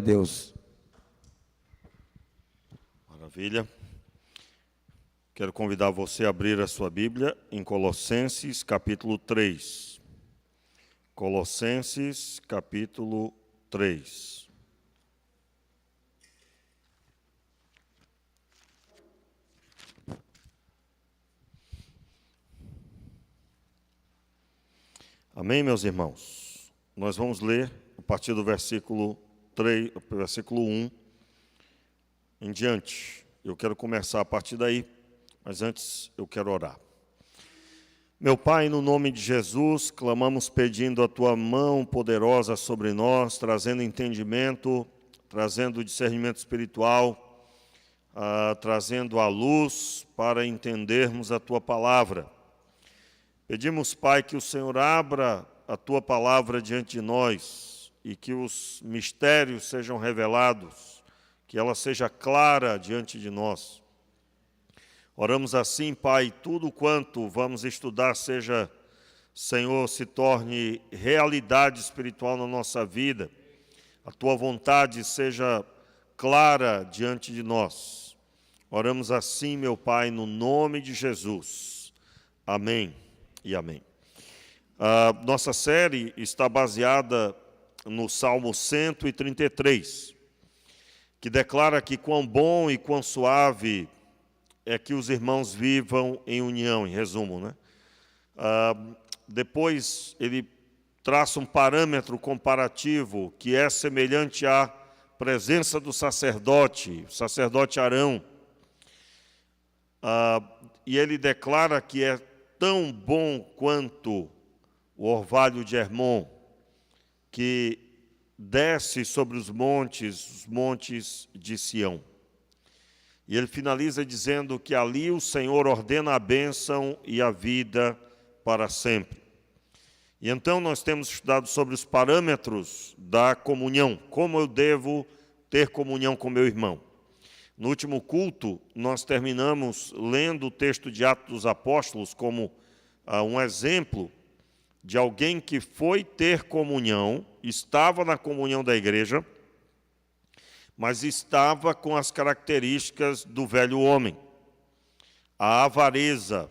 Deus. Maravilha. Quero convidar você a abrir a sua Bíblia em Colossenses, capítulo 3. Colossenses, capítulo 3. Amém, meus irmãos? Nós vamos ler a partir do versículo 1 em diante. Eu quero começar a partir daí, mas antes eu quero orar. Meu Pai, no nome de Jesus, clamamos pedindo a Tua mão poderosa sobre nós, trazendo entendimento, trazendo discernimento espiritual, trazendo a luz para entendermos a Tua palavra. Pedimos, Pai, que o Senhor abra a Tua palavra diante de nós e que os mistérios sejam revelados, que ela seja clara diante de nós. Oramos assim, Pai, tudo quanto vamos estudar seja, Senhor, se torne realidade espiritual na nossa vida. A Tua vontade seja clara diante de nós. Oramos assim, meu Pai, no nome de Jesus. Amém e amém. A nossa série está baseada no Salmo 133, que declara que quão bom e quão suave é que os irmãos vivam em união, em resumo, né? Depois ele traça um parâmetro comparativo que é semelhante à presença do sacerdote, o sacerdote Arão. E ele declara que é tão bom quanto o orvalho de Hermon, que desce sobre os montes de Sião. E ele finaliza dizendo que ali o Senhor ordena a bênção e a vida para sempre. E então nós temos estudado sobre os parâmetros da comunhão, como eu devo ter comunhão com meu irmão. No último culto, nós terminamos lendo o texto de Atos dos Apóstolos como um exemplo de alguém que foi ter comunhão, estava na comunhão da igreja, mas estava com as características do velho homem, a avareza.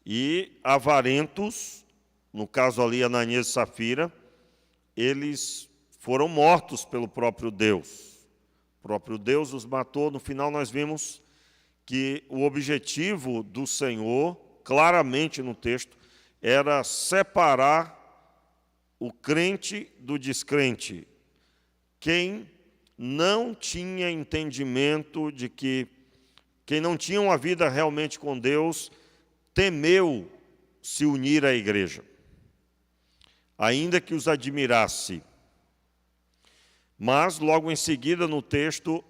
E avarentos, no caso ali Ananias e Safira, eles foram mortos pelo próprio Deus. O próprio Deus os matou. No final nós vimos que o objetivo do Senhor, claramente no texto, era separar o crente do descrente. Quem não tinha entendimento de que, quem não tinha uma vida realmente com Deus, temeu se unir à igreja, ainda que os admirasse. Mas, logo em seguida, no texto,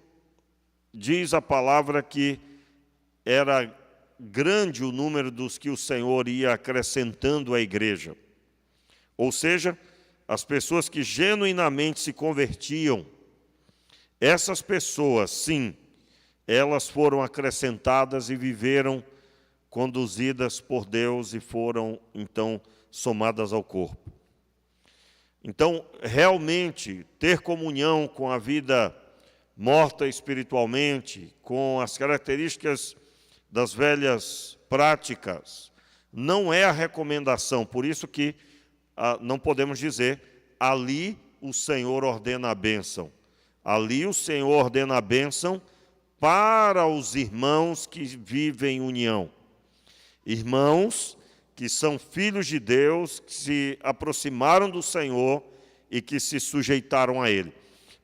diz a palavra que era grande o número dos que o Senhor ia acrescentando à igreja. Ou seja, as pessoas que genuinamente se convertiam, essas pessoas, sim, elas foram acrescentadas e viveram conduzidas por Deus e foram, então, somadas ao corpo. Então, realmente, ter comunhão com a vida morta espiritualmente, com as características das velhas práticas, não é a recomendação. Por isso que não podemos dizer, ali o Senhor ordena a bênção. Ali o Senhor ordena a bênção para os irmãos que vivem em união. Irmãos que são filhos de Deus, que se aproximaram do Senhor e que se sujeitaram a Ele.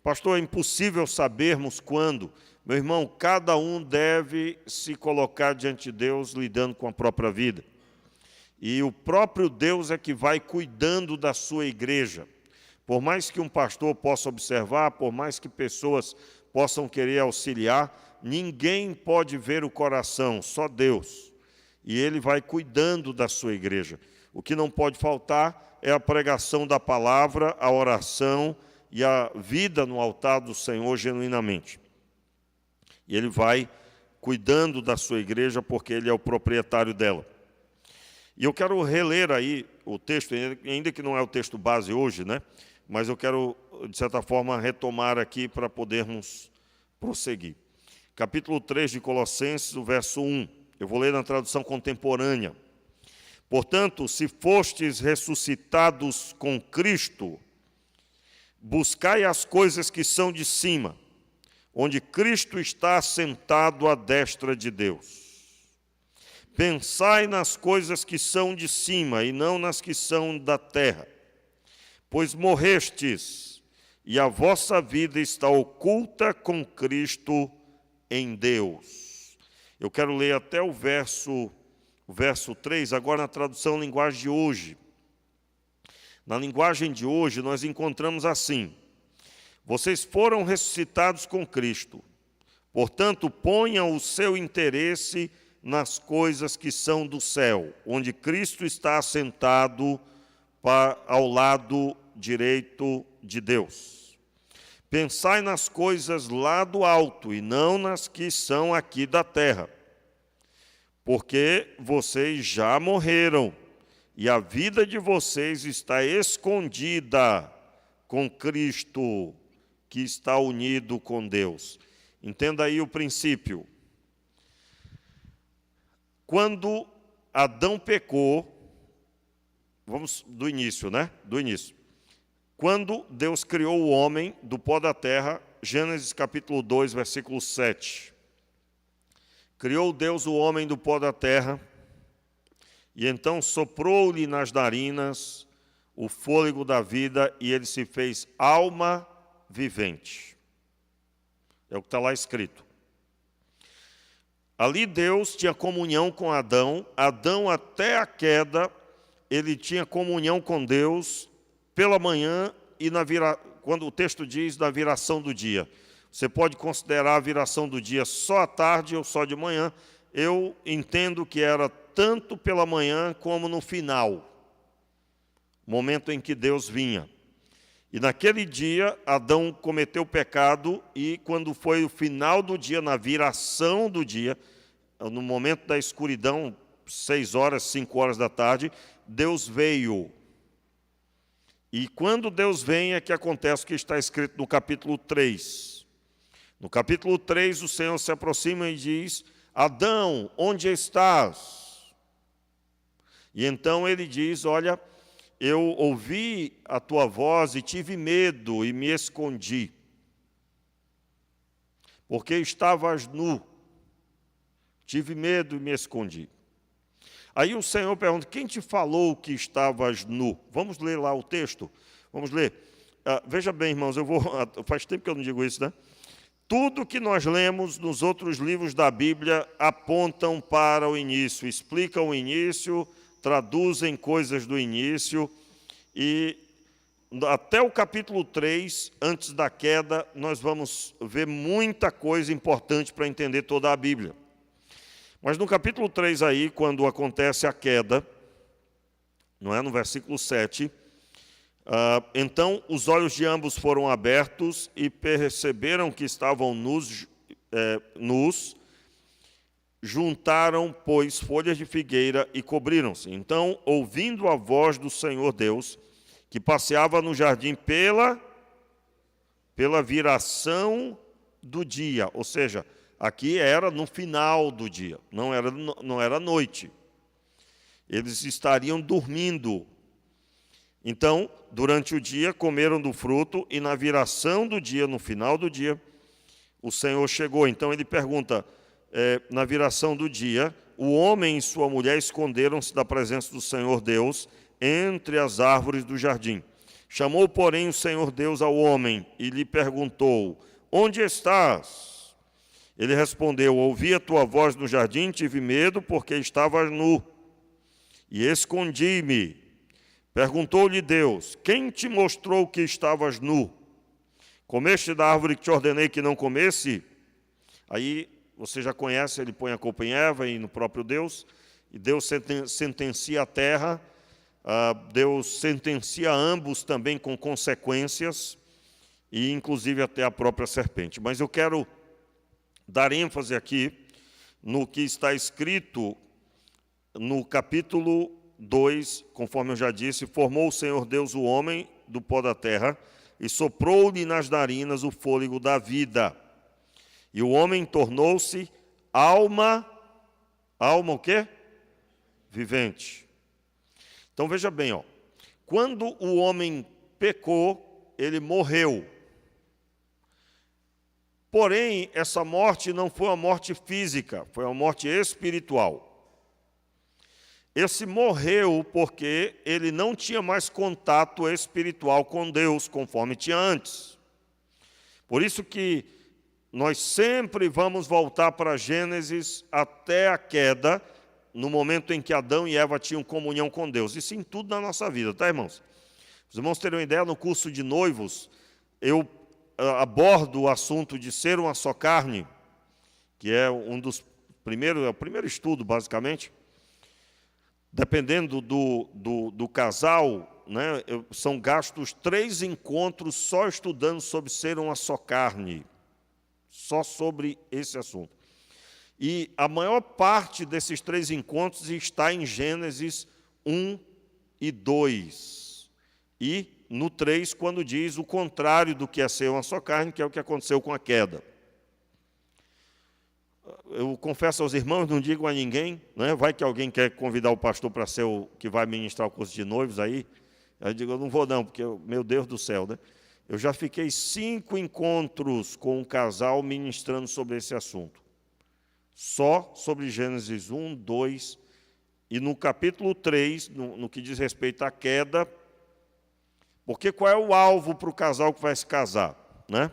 Pastor, é impossível sabermos quando. Meu irmão, cada um deve se colocar diante de Deus lidando com a própria vida. E o próprio Deus é que vai cuidando da sua igreja. Por mais que um pastor possa observar, por mais que pessoas possam querer auxiliar, ninguém pode ver o coração, só Deus. E Ele vai cuidando da sua igreja. O que não pode faltar é a pregação da palavra, a oração e a vida no altar do Senhor genuinamente. E Ele vai cuidando da sua igreja porque Ele é o proprietário dela. E eu quero reler aí o texto, ainda que não é o texto base hoje, né? mas eu quero, de certa forma, retomar aqui para podermos prosseguir. Capítulo 3 de Colossenses, o verso 1. Eu vou ler na tradução contemporânea. Portanto, se fostes ressuscitados com Cristo, buscai as coisas que são de cima, onde Cristo está assentado à destra de Deus. Pensai nas coisas que são de cima e não nas que são da terra, pois morrestes, e a vossa vida está oculta com Cristo em Deus. Eu quero ler até o verso 3, agora na tradução linguagem de hoje. Na linguagem de hoje, nós encontramos assim: vocês foram ressuscitados com Cristo, portanto, ponham o seu interesse nas coisas que são do céu, onde Cristo está assentado ao lado direito de Deus. Pensai nas coisas lá do alto e não nas que são aqui da terra, porque vocês já morreram e a vida de vocês está escondida com Cristo, que está unido com Deus. Entenda aí o princípio. Quando Adão pecou, vamos do início, né? Do início. Quando Deus criou o homem do pó da terra, Gênesis capítulo 2, versículo 7. Criou Deus o homem do pó da terra, e então soprou-lhe nas narinas o fôlego da vida, e ele se fez alma vivente. É o que está lá escrito. Ali Deus tinha comunhão com Adão. Adão, até a queda, ele tinha comunhão com Deus pela manhã e quando o texto diz na viração do dia. Você pode considerar a viração do dia só à tarde ou só de manhã. Eu entendo que era tanto pela manhã como no final, momento em que Deus vinha. E naquele dia, Adão cometeu pecado, e quando foi o final do dia, na viração do dia, no momento da escuridão, 6 horas, 5 horas da tarde, Deus veio. E quando Deus vem é que acontece o que está escrito no capítulo 3. No capítulo 3, o Senhor se aproxima e diz: Adão, onde estás? E então ele diz: olha, eu ouvi a tua voz e tive medo e me escondi, porque estavas nu. Tive medo e me escondi. Aí o Senhor pergunta: quem te falou que estavas nu? Vamos ler lá o texto? Vamos ler. Veja bem, irmãos, faz tempo que eu não digo isso, né? Tudo que nós lemos nos outros livros da Bíblia apontam para o início, explicam o início, traduzem coisas do início, e até o capítulo 3, antes da queda, nós vamos ver muita coisa importante para entender toda a Bíblia. Mas no capítulo 3 aí, quando acontece a queda, não é? No versículo 7, então os olhos de ambos foram abertos e perceberam que estavam nus, juntaram, pois, folhas de figueira e cobriram-se. Então, ouvindo a voz do Senhor Deus, que passeava no jardim pela viração do dia, ou seja, aqui era no final do dia, não era noite. Eles estariam dormindo. Então, durante o dia, comeram do fruto, e na viração do dia, no final do dia, o Senhor chegou. Então ele pergunta, na viração do dia, o homem e sua mulher esconderam-se da presença do Senhor Deus entre as árvores do jardim. Chamou, porém, o Senhor Deus ao homem e lhe perguntou: onde estás? Ele respondeu: ouvi a tua voz no jardim, tive medo, porque estavas nu, e escondi-me. Perguntou-lhe Deus: quem te mostrou que estavas nu? Comeste da árvore que te ordenei que não comesse? Aí você já conhece, ele põe a culpa em Eva e no próprio Deus, e Deus sentencia a terra, Deus sentencia ambos também com consequências, e inclusive até a própria serpente. Mas eu quero dar ênfase aqui no que está escrito no capítulo 2, conforme eu já disse: formou o Senhor Deus o homem do pó da terra e soprou-lhe nas narinas o fôlego da vida. E o homem tornou-se alma o quê? Vivente. Então veja bem, quando o homem pecou, ele morreu. Porém, essa morte não foi uma morte física, foi uma morte espiritual. Esse morreu porque ele não tinha mais contato espiritual com Deus, conforme tinha antes. Por isso que nós sempre vamos voltar para Gênesis até a queda, no momento em que Adão e Eva tinham comunhão com Deus. Isso em tudo na nossa vida, tá, irmãos? Os irmãos terem uma ideia, no curso de noivos, eu abordo o assunto de ser uma só carne, que é um dos primeiros, é o primeiro estudo, basicamente. Dependendo do casal, né, são gastos 3 encontros só estudando sobre ser uma só carne, só sobre esse assunto. E a maior parte desses 3 encontros está em Gênesis 1 e 2. E no 3, quando diz o contrário do que é ser uma só carne, que é o que aconteceu com a queda. Eu confesso aos irmãos, não digo a ninguém, né? Vai que alguém quer convidar o pastor para ser o que vai ministrar o curso de noivos aí. Eu digo, eu não vou não, porque, meu Deus do céu, né? Eu já fiquei 5 encontros com um casal ministrando sobre esse assunto. Só sobre Gênesis 1, 2, e no capítulo 3, no que diz respeito à queda, porque qual é o alvo para o casal que vai se casar, né?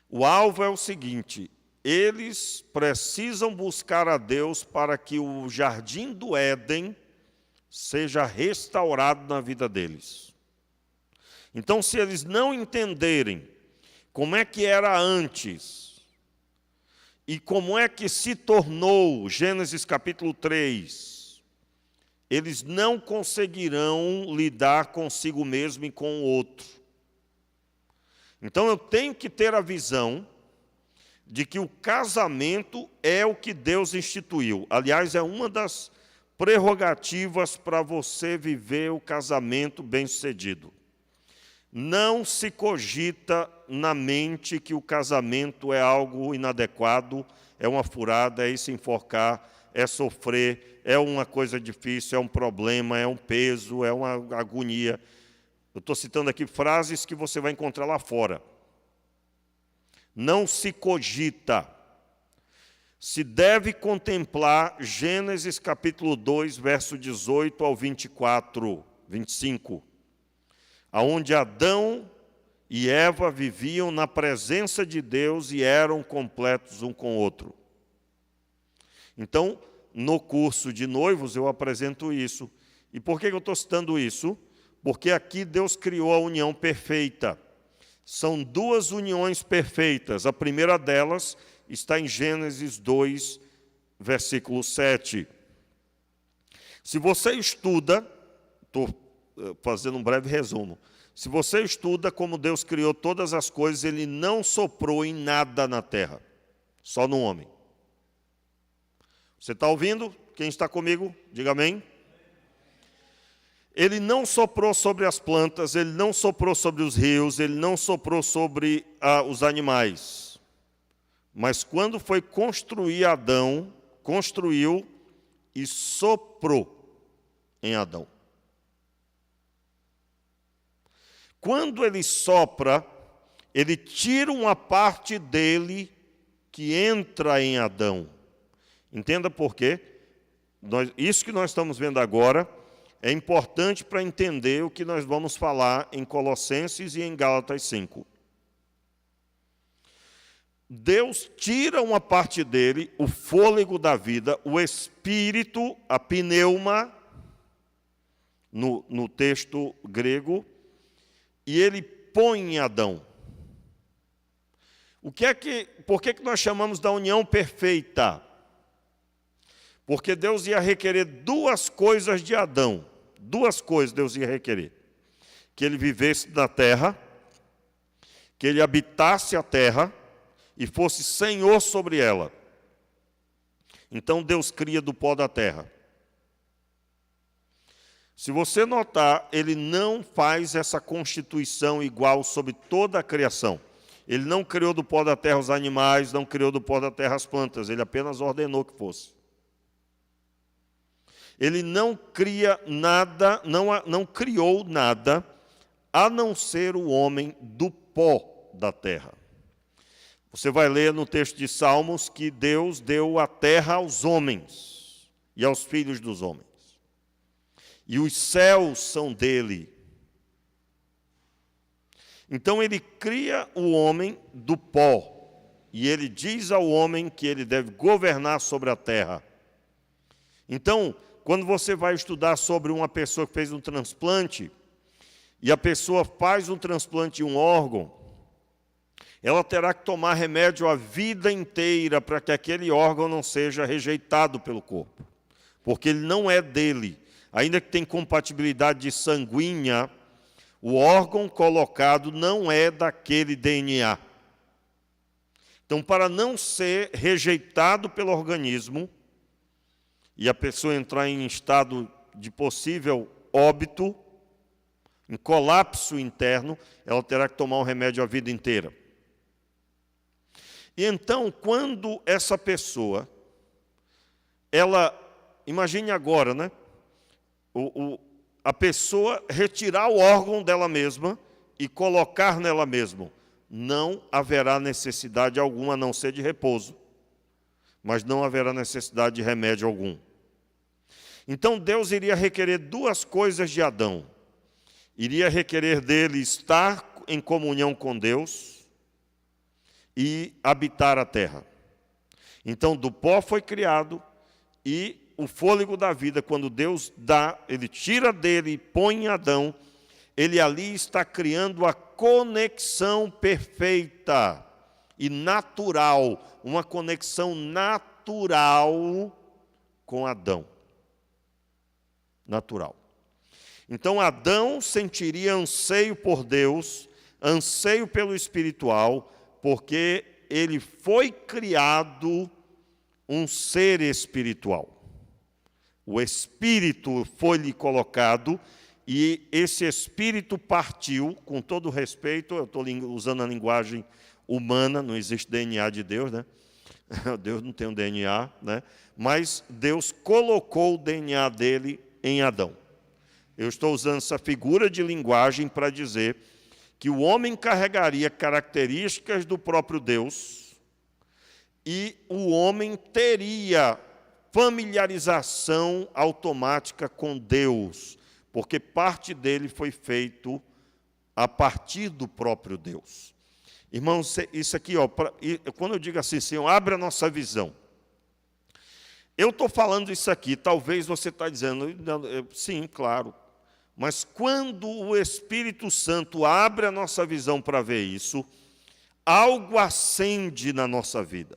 O alvo é o seguinte: eles precisam buscar a Deus para que o jardim do Éden seja restaurado na vida deles. Então, se eles não entenderem como é que era antes e como é que se tornou, Gênesis capítulo 3, eles não conseguirão lidar consigo mesmo e com o outro. Então, eu tenho que ter a visão de que o casamento é o que Deus instituiu. Aliás, é uma das prerrogativas para você viver o casamento bem-sucedido. Não se cogita na mente que o casamento é algo inadequado, é uma furada, é se enforcar, é sofrer, é uma coisa difícil, é um problema, é um peso, é uma agonia. Eu estou citando aqui frases que você vai encontrar lá fora. Não se cogita. Se deve contemplar Gênesis capítulo 2, verso 18 ao 24, 25, aonde Adão e Eva viviam na presença de Deus e eram completos um com o outro. Então, no curso de noivos eu apresento isso. E por que eu estou citando isso? Porque aqui Deus criou a união perfeita. São 2 uniões perfeitas. A primeira delas está em Gênesis 2, versículo 7. Se você estuda, estou fazendo um breve resumo. Se você estuda como Deus criou todas as coisas, Ele não soprou em nada na terra, só no homem. Você está ouvindo? Quem está comigo, diga amém. Ele não soprou sobre as plantas, ele não soprou sobre os rios, ele não soprou sobre os animais. Mas quando foi construir Adão, construiu e soprou em Adão. Quando ele sopra, ele tira uma parte dele que entra em Adão. Entenda por quê? Isso que nós estamos vendo agora é importante para entender o que nós vamos falar em Colossenses e em Gálatas 5. Deus tira uma parte dele, o fôlego da vida, o espírito, a pneuma, no texto grego, e ele põe em Adão. Por que nós chamamos da união perfeita? Porque Deus ia requerer 2 coisas de Adão. 2 coisas Deus ia requerer. Que ele vivesse na terra, que ele habitasse a terra e fosse senhor sobre ela. Então Deus cria do pó da terra. Se você notar, ele não faz essa constituição igual sobre toda a criação. Ele não criou do pó da terra os animais, não criou do pó da terra as plantas, ele apenas ordenou que fosse. Ele não cria nada, não criou nada, a não ser o homem do pó da terra. Você vai ler no texto de Salmos que Deus deu a terra aos homens e aos filhos dos homens. E os céus são dele. Então ele cria o homem do pó. E ele diz ao homem que ele deve governar sobre a terra. Então, quando você vai estudar sobre uma pessoa que fez um transplante, e a pessoa faz um transplante de um órgão, ela terá que tomar remédio a vida inteira para que aquele órgão não seja rejeitado pelo corpo. Porque ele não é dele. Ainda que tenha compatibilidade sanguínea, o órgão colocado não é daquele DNA. Então, para não ser rejeitado pelo organismo e a pessoa entrar em estado de possível óbito, em colapso interno, ela terá que tomar um remédio a vida inteira. E então, quando essa pessoa, imagine agora, né? A pessoa retirar o órgão dela mesma e colocar nela mesma, não haverá necessidade alguma, a não ser de repouso, mas não haverá necessidade de remédio algum. Então Deus iria requerer duas coisas de Adão. Iria requerer dele estar em comunhão com Deus e habitar a terra. Então do pó foi criado e o fôlego da vida, quando Deus dá, ele tira dele e põe em Adão, ele ali está criando a conexão perfeita e natural, uma conexão natural com Adão. Natural. Então Adão sentiria anseio por Deus, anseio pelo espiritual, porque ele foi criado um ser espiritual. O espírito foi-lhe colocado e esse espírito partiu, com todo respeito, eu estou usando a linguagem humana, não existe DNA de Deus, né? Deus não tem um DNA, né? Mas Deus colocou o DNA dele em Adão. Eu estou usando essa figura de linguagem para dizer que o homem carregaria características do próprio Deus e o homem teria familiarização automática com Deus, porque parte dele foi feito a partir do próprio Deus. Irmãos, isso aqui, quando eu digo assim, Senhor, abre a nossa visão. Eu estou falando isso aqui, talvez você está dizendo, sim, claro. Mas quando o Espírito Santo abre a nossa visão para ver isso, algo acende na nossa vida.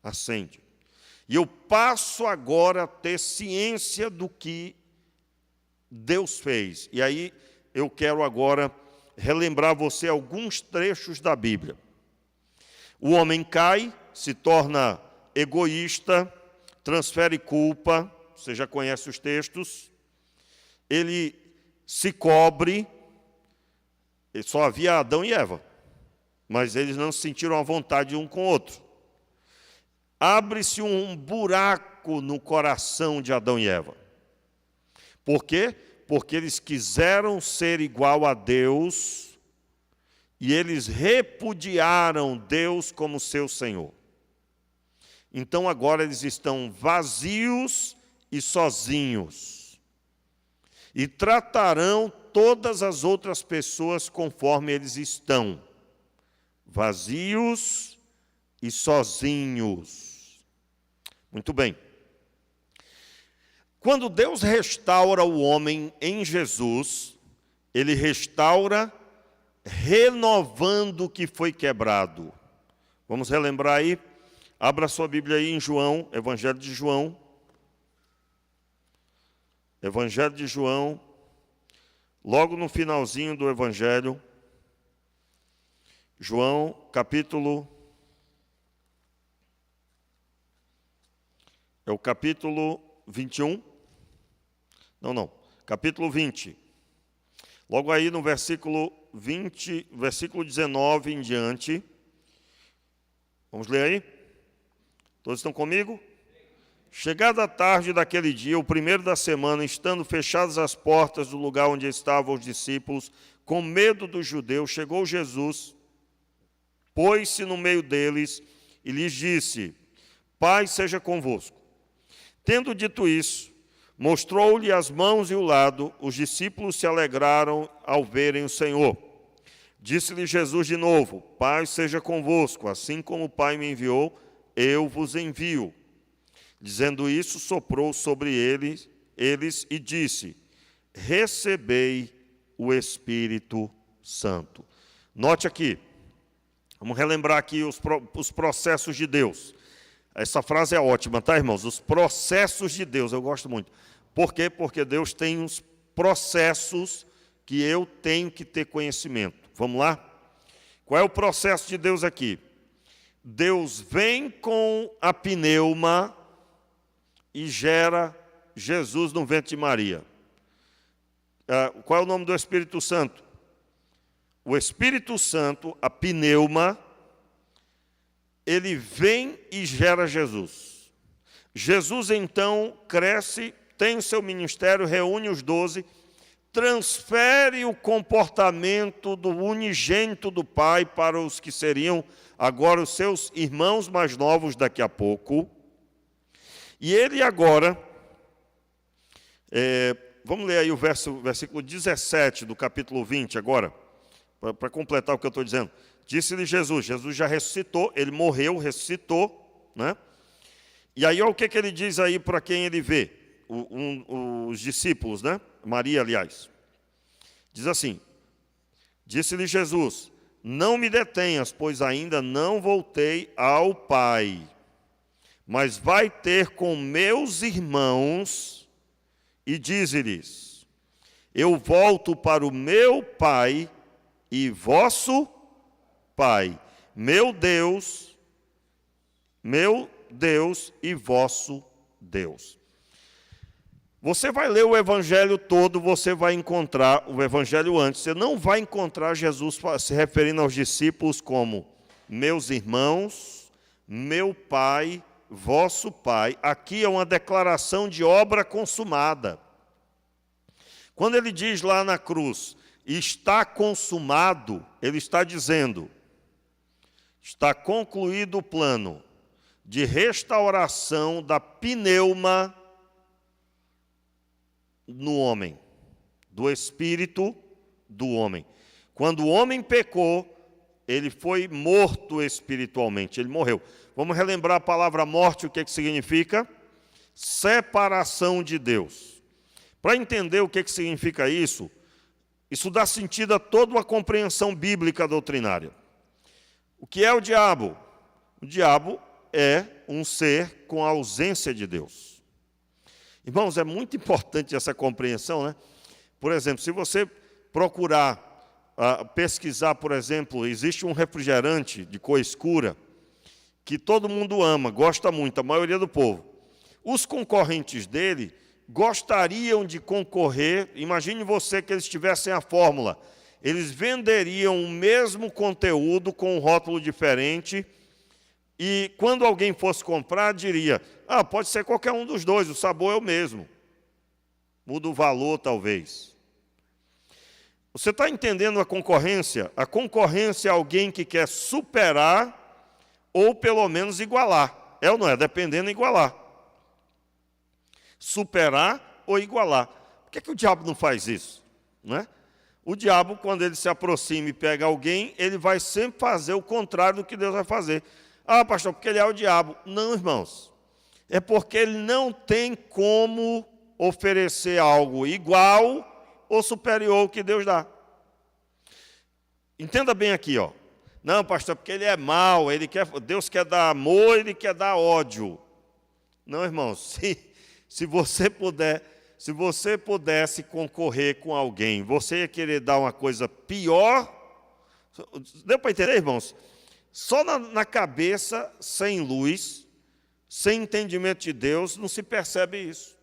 Acende. E eu passo agora a ter ciência do que Deus fez. E aí eu quero agora relembrar você alguns trechos da Bíblia. O homem cai, se torna egoísta, transfere culpa, você já conhece os textos. Ele se cobre, só havia Adão e Eva, mas eles não se sentiram à vontade um com o outro. Abre-se um buraco no coração de Adão e Eva. Por quê? Porque eles quiseram ser igual a Deus e eles repudiaram Deus como seu Senhor. Então agora eles estão vazios e sozinhos. E tratarão todas as outras pessoas conforme eles estão. Vazios e sozinhos. Muito bem. Quando Deus restaura o homem em Jesus, ele restaura renovando o que foi quebrado. Vamos relembrar aí? Abra sua Bíblia aí em João, Evangelho de João. Evangelho de João, logo no finalzinho do Evangelho. João, capítulo... É o capítulo 21. Não. capítulo 20. Logo aí no versículo 20, versículo 19 em diante. Vamos ler aí? Todos estão comigo? Chegada a tarde daquele dia, o primeiro da semana, estando fechadas as portas do lugar onde estavam os discípulos, com medo dos judeus, chegou Jesus, pôs-se no meio deles e lhes disse: Paz seja convosco. Tendo dito isso, mostrou-lhe as mãos e o lado. Os discípulos se alegraram ao verem o Senhor. Disse-lhe Jesus de novo: Paz seja convosco, assim como o Pai me enviou, eu vos envio. Dizendo isso, soprou sobre eles e disse: Recebei o Espírito Santo. Note aqui, vamos relembrar aqui os processos de Deus. Essa frase é ótima, tá, irmãos? Os processos de Deus, eu gosto muito. Por quê? Porque Deus tem uns processos que eu tenho que ter conhecimento. Vamos lá? Qual é o processo de Deus aqui? Deus vem com a pneuma e gera Jesus no ventre de Maria. Qual é o nome do Espírito Santo? O Espírito Santo, a pneuma, ele vem e gera Jesus. Jesus, então, cresce, tem o seu ministério, reúne os 12, transfere o comportamento do unigênito do Pai para os que seriam agora os seus irmãos mais novos daqui a pouco. E ele agora, vamos ler aí o versículo 17 do capítulo 20 agora, para completar o que eu estou dizendo. Disse-lhe Jesus já ressuscitou, ele morreu, ressuscitou, né? E aí olha o que ele diz aí para quem ele vê, os discípulos, né? Maria, aliás. Diz assim, disse-lhe Jesus: Não me detenhas, pois ainda não voltei ao Pai, mas vai ter com meus irmãos e dize-lhes: Eu volto para o meu Pai e vosso Pai, meu Deus e vosso Deus. Você vai ler o Evangelho todo, você vai encontrar o Evangelho antes. Você não vai encontrar Jesus se referindo aos discípulos como meus irmãos, meu Pai, vosso Pai. Aqui é uma declaração de obra consumada. Quando ele diz lá na cruz, está consumado, ele está dizendo, está concluído o plano de restauração da pneuma no homem, do espírito do homem. Quando o homem pecou, ele foi morto espiritualmente, ele morreu. Vamos relembrar a palavra morte, o que significa? Separação de Deus. Para entender o que significa isso dá sentido a toda uma compreensão bíblica doutrinária. O que é o diabo? O diabo é um ser com a ausência de Deus. Irmãos, é muito importante essa compreensão, né? Por exemplo, se você procurar pesquisar, por exemplo, existe um refrigerante de cor escura que todo mundo ama, gosta muito, a maioria do povo. Os concorrentes dele gostariam de concorrer, imagine você que eles tivessem a fórmula, eles venderiam o mesmo conteúdo com um rótulo diferente, e quando alguém fosse comprar, diria: pode ser qualquer um dos dois, o sabor é o mesmo. Muda o valor, talvez. Você está entendendo a concorrência? A concorrência é alguém que quer superar ou pelo menos igualar. É ou não é? Dependendo, igualar. Superar ou igualar. Por que o diabo não faz isso? Não é? O diabo, quando ele se aproxima e pega alguém, ele vai sempre fazer o contrário do que Deus vai fazer. Pastor, porque ele é o diabo. Não, irmãos. É porque ele não tem como oferecer algo igual ou superior ao que Deus dá. Entenda bem aqui, ó. Não, pastor, porque ele é mau, Deus quer dar amor, ele quer dar ódio. Não, irmãos, se você pudesse concorrer com alguém, você ia querer dar uma coisa pior. Deu para entender, irmãos? Só na cabeça, sem luz, sem entendimento de Deus, não se percebe isso.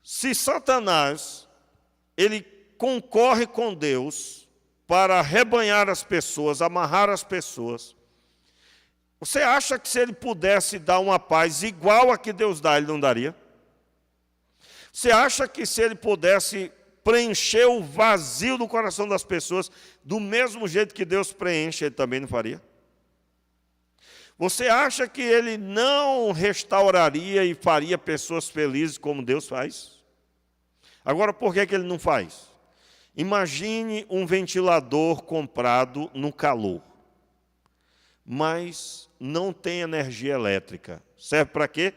Se Satanás, ele concorre com Deus para arrebanhar as pessoas, amarrar as pessoas, você acha que se ele pudesse dar uma paz igual a que Deus dá, ele não daria? Você acha que se ele pudesse preencher o vazio do coração das pessoas do mesmo jeito que Deus preenche, ele também não faria? Você acha que ele não restauraria e faria pessoas felizes como Deus faz? Agora, por que ele não faz? Imagine um ventilador comprado no calor, mas não tem energia elétrica. Serve para quê?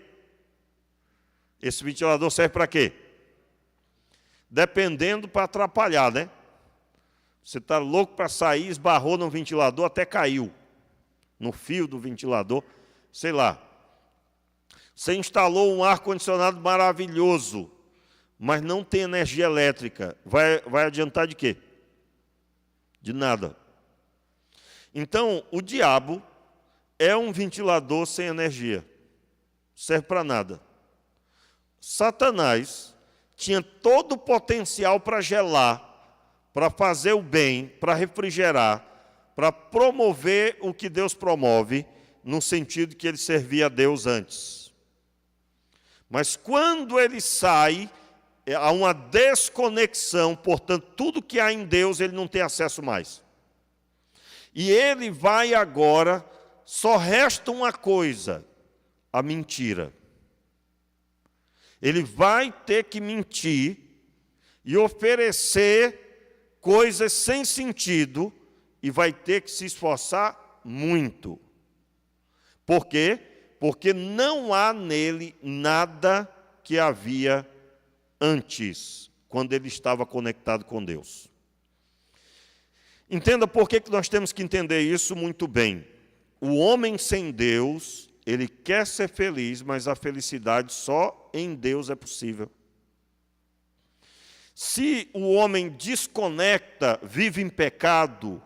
Esse ventilador serve para quê? Dependendo, para atrapalhar, né? Você está louco para sair, esbarrou no ventilador, até caiu no fio do ventilador, sei lá. Você instalou um ar-condicionado maravilhoso, mas não tem energia elétrica. Vai adiantar de quê? De nada. Então, o diabo é um ventilador sem energia. Serve para nada. Satanás tinha todo o potencial para gelar, para fazer o bem, para refrigerar, para promover o que Deus promove, no sentido que ele servia a Deus antes. Mas quando ele sai, há uma desconexão, portanto, tudo que há em Deus ele não tem acesso mais. E ele vai agora, só resta uma coisa, a mentira. Ele vai ter que mentir e oferecer coisas sem sentido e vai ter que se esforçar muito. Por quê? Porque não há nele nada que havia antes, quando ele estava conectado com Deus. Entenda por que nós temos que entender isso muito bem. O homem sem Deus, ele quer ser feliz, mas a felicidade só em Deus é possível. Se o homem desconecta, vive em pecado,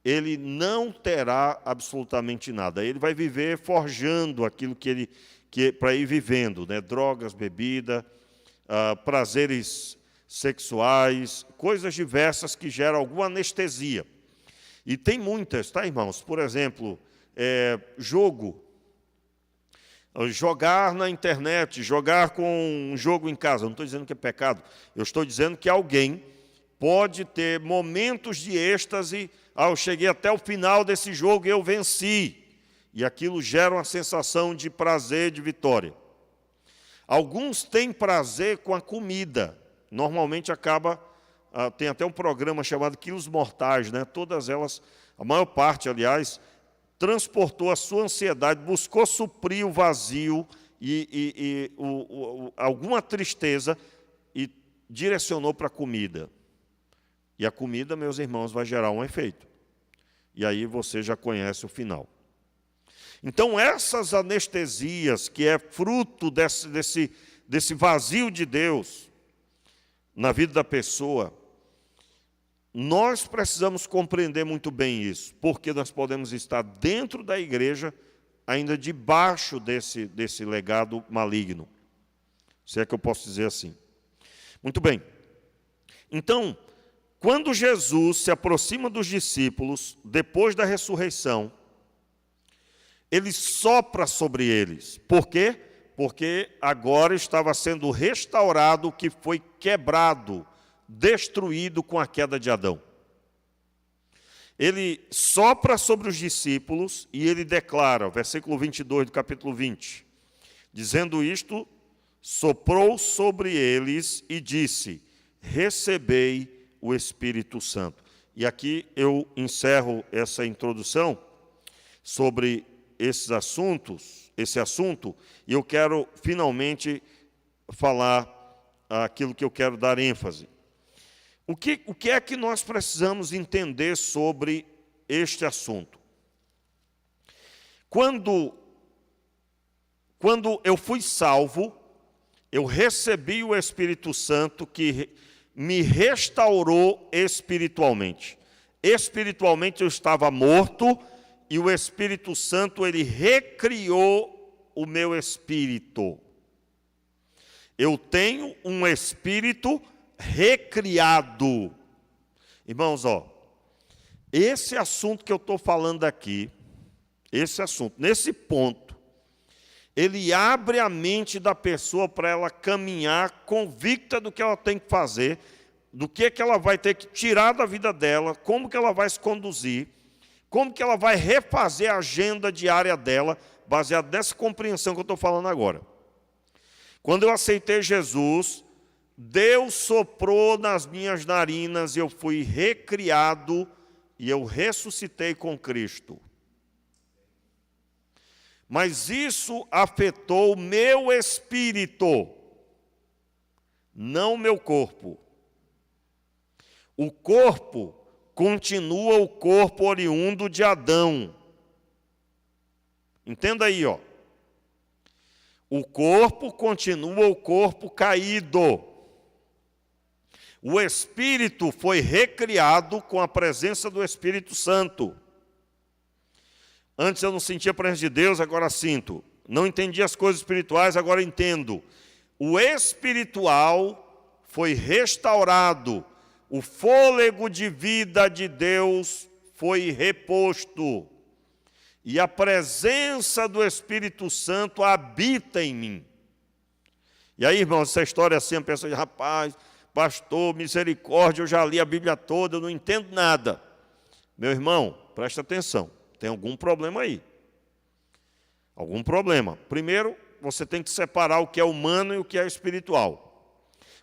ele não terá absolutamente nada. Ele vai viver forjando aquilo que para ir vivendo, né? Drogas, bebida, prazeres sexuais, coisas diversas que geram alguma anestesia. E tem muitas, tá, irmãos? Por exemplo, jogo. Jogar na internet, jogar com um jogo em casa. Eu não estou dizendo que é pecado. Eu estou dizendo que alguém pode ter momentos de êxtase. Eu cheguei até o final desse jogo e eu venci. E aquilo gera uma sensação de prazer, de vitória. Alguns têm prazer com a comida. Normalmente tem até um programa chamado Quilos Mortais, né? Todas elas, a maior parte, aliás, transportou a sua ansiedade, buscou suprir o vazio e alguma tristeza e direcionou para a comida. E a comida, meus irmãos, vai gerar um efeito. E aí você já conhece o final. Então, essas anestesias, que é fruto desse vazio de Deus na vida da pessoa, nós precisamos compreender muito bem isso, porque nós podemos estar dentro da igreja, ainda debaixo desse legado maligno. Se é que eu posso dizer assim. Muito bem. Então, quando Jesus se aproxima dos discípulos, depois da ressurreição, ele sopra sobre eles. Por quê? Porque agora estava sendo restaurado o que foi quebrado, destruído com a queda de Adão. Ele sopra sobre os discípulos e ele declara, versículo 22 do capítulo 20, dizendo isto, soprou sobre eles e disse, recebei o Espírito Santo. E aqui eu encerro essa introdução sobre esse assunto, e eu quero finalmente falar aquilo que eu quero dar ênfase. O que é que nós precisamos entender sobre este assunto? Quando eu fui salvo, eu recebi o Espírito Santo que me restaurou espiritualmente. Espiritualmente eu estava morto e o Espírito Santo, ele recriou o meu espírito. eu tenho um espírito recriado. Irmãos, esse assunto que eu estou falando aqui, esse assunto, nesse ponto, ele abre a mente da pessoa para ela caminhar convicta do que ela tem que fazer, do que ela vai ter que tirar da vida dela, como que ela vai se conduzir, como que ela vai refazer a agenda diária dela, baseado nessa compreensão que eu estou falando agora. Quando eu aceitei Jesus, Deus soprou nas minhas narinas e eu fui recriado e eu ressuscitei com Cristo. Mas isso afetou o meu espírito, não o meu corpo. O corpo continua o corpo oriundo de Adão. Entenda aí, O corpo continua o corpo caído. O espírito foi recriado com a presença do Espírito Santo. Antes eu não sentia a presença de Deus, agora sinto. Não entendia as coisas espirituais, agora entendo. O espiritual foi restaurado. O fôlego de vida de Deus foi reposto. E a presença do Espírito Santo habita em mim. E aí, irmãos, essa história assim, a pessoa diz, rapaz, pastor, misericórdia, eu já li a Bíblia toda, eu não entendo nada. Meu irmão, presta atenção. Tem algum problema aí. Algum problema. Primeiro, você tem que separar o que é humano e o que é espiritual.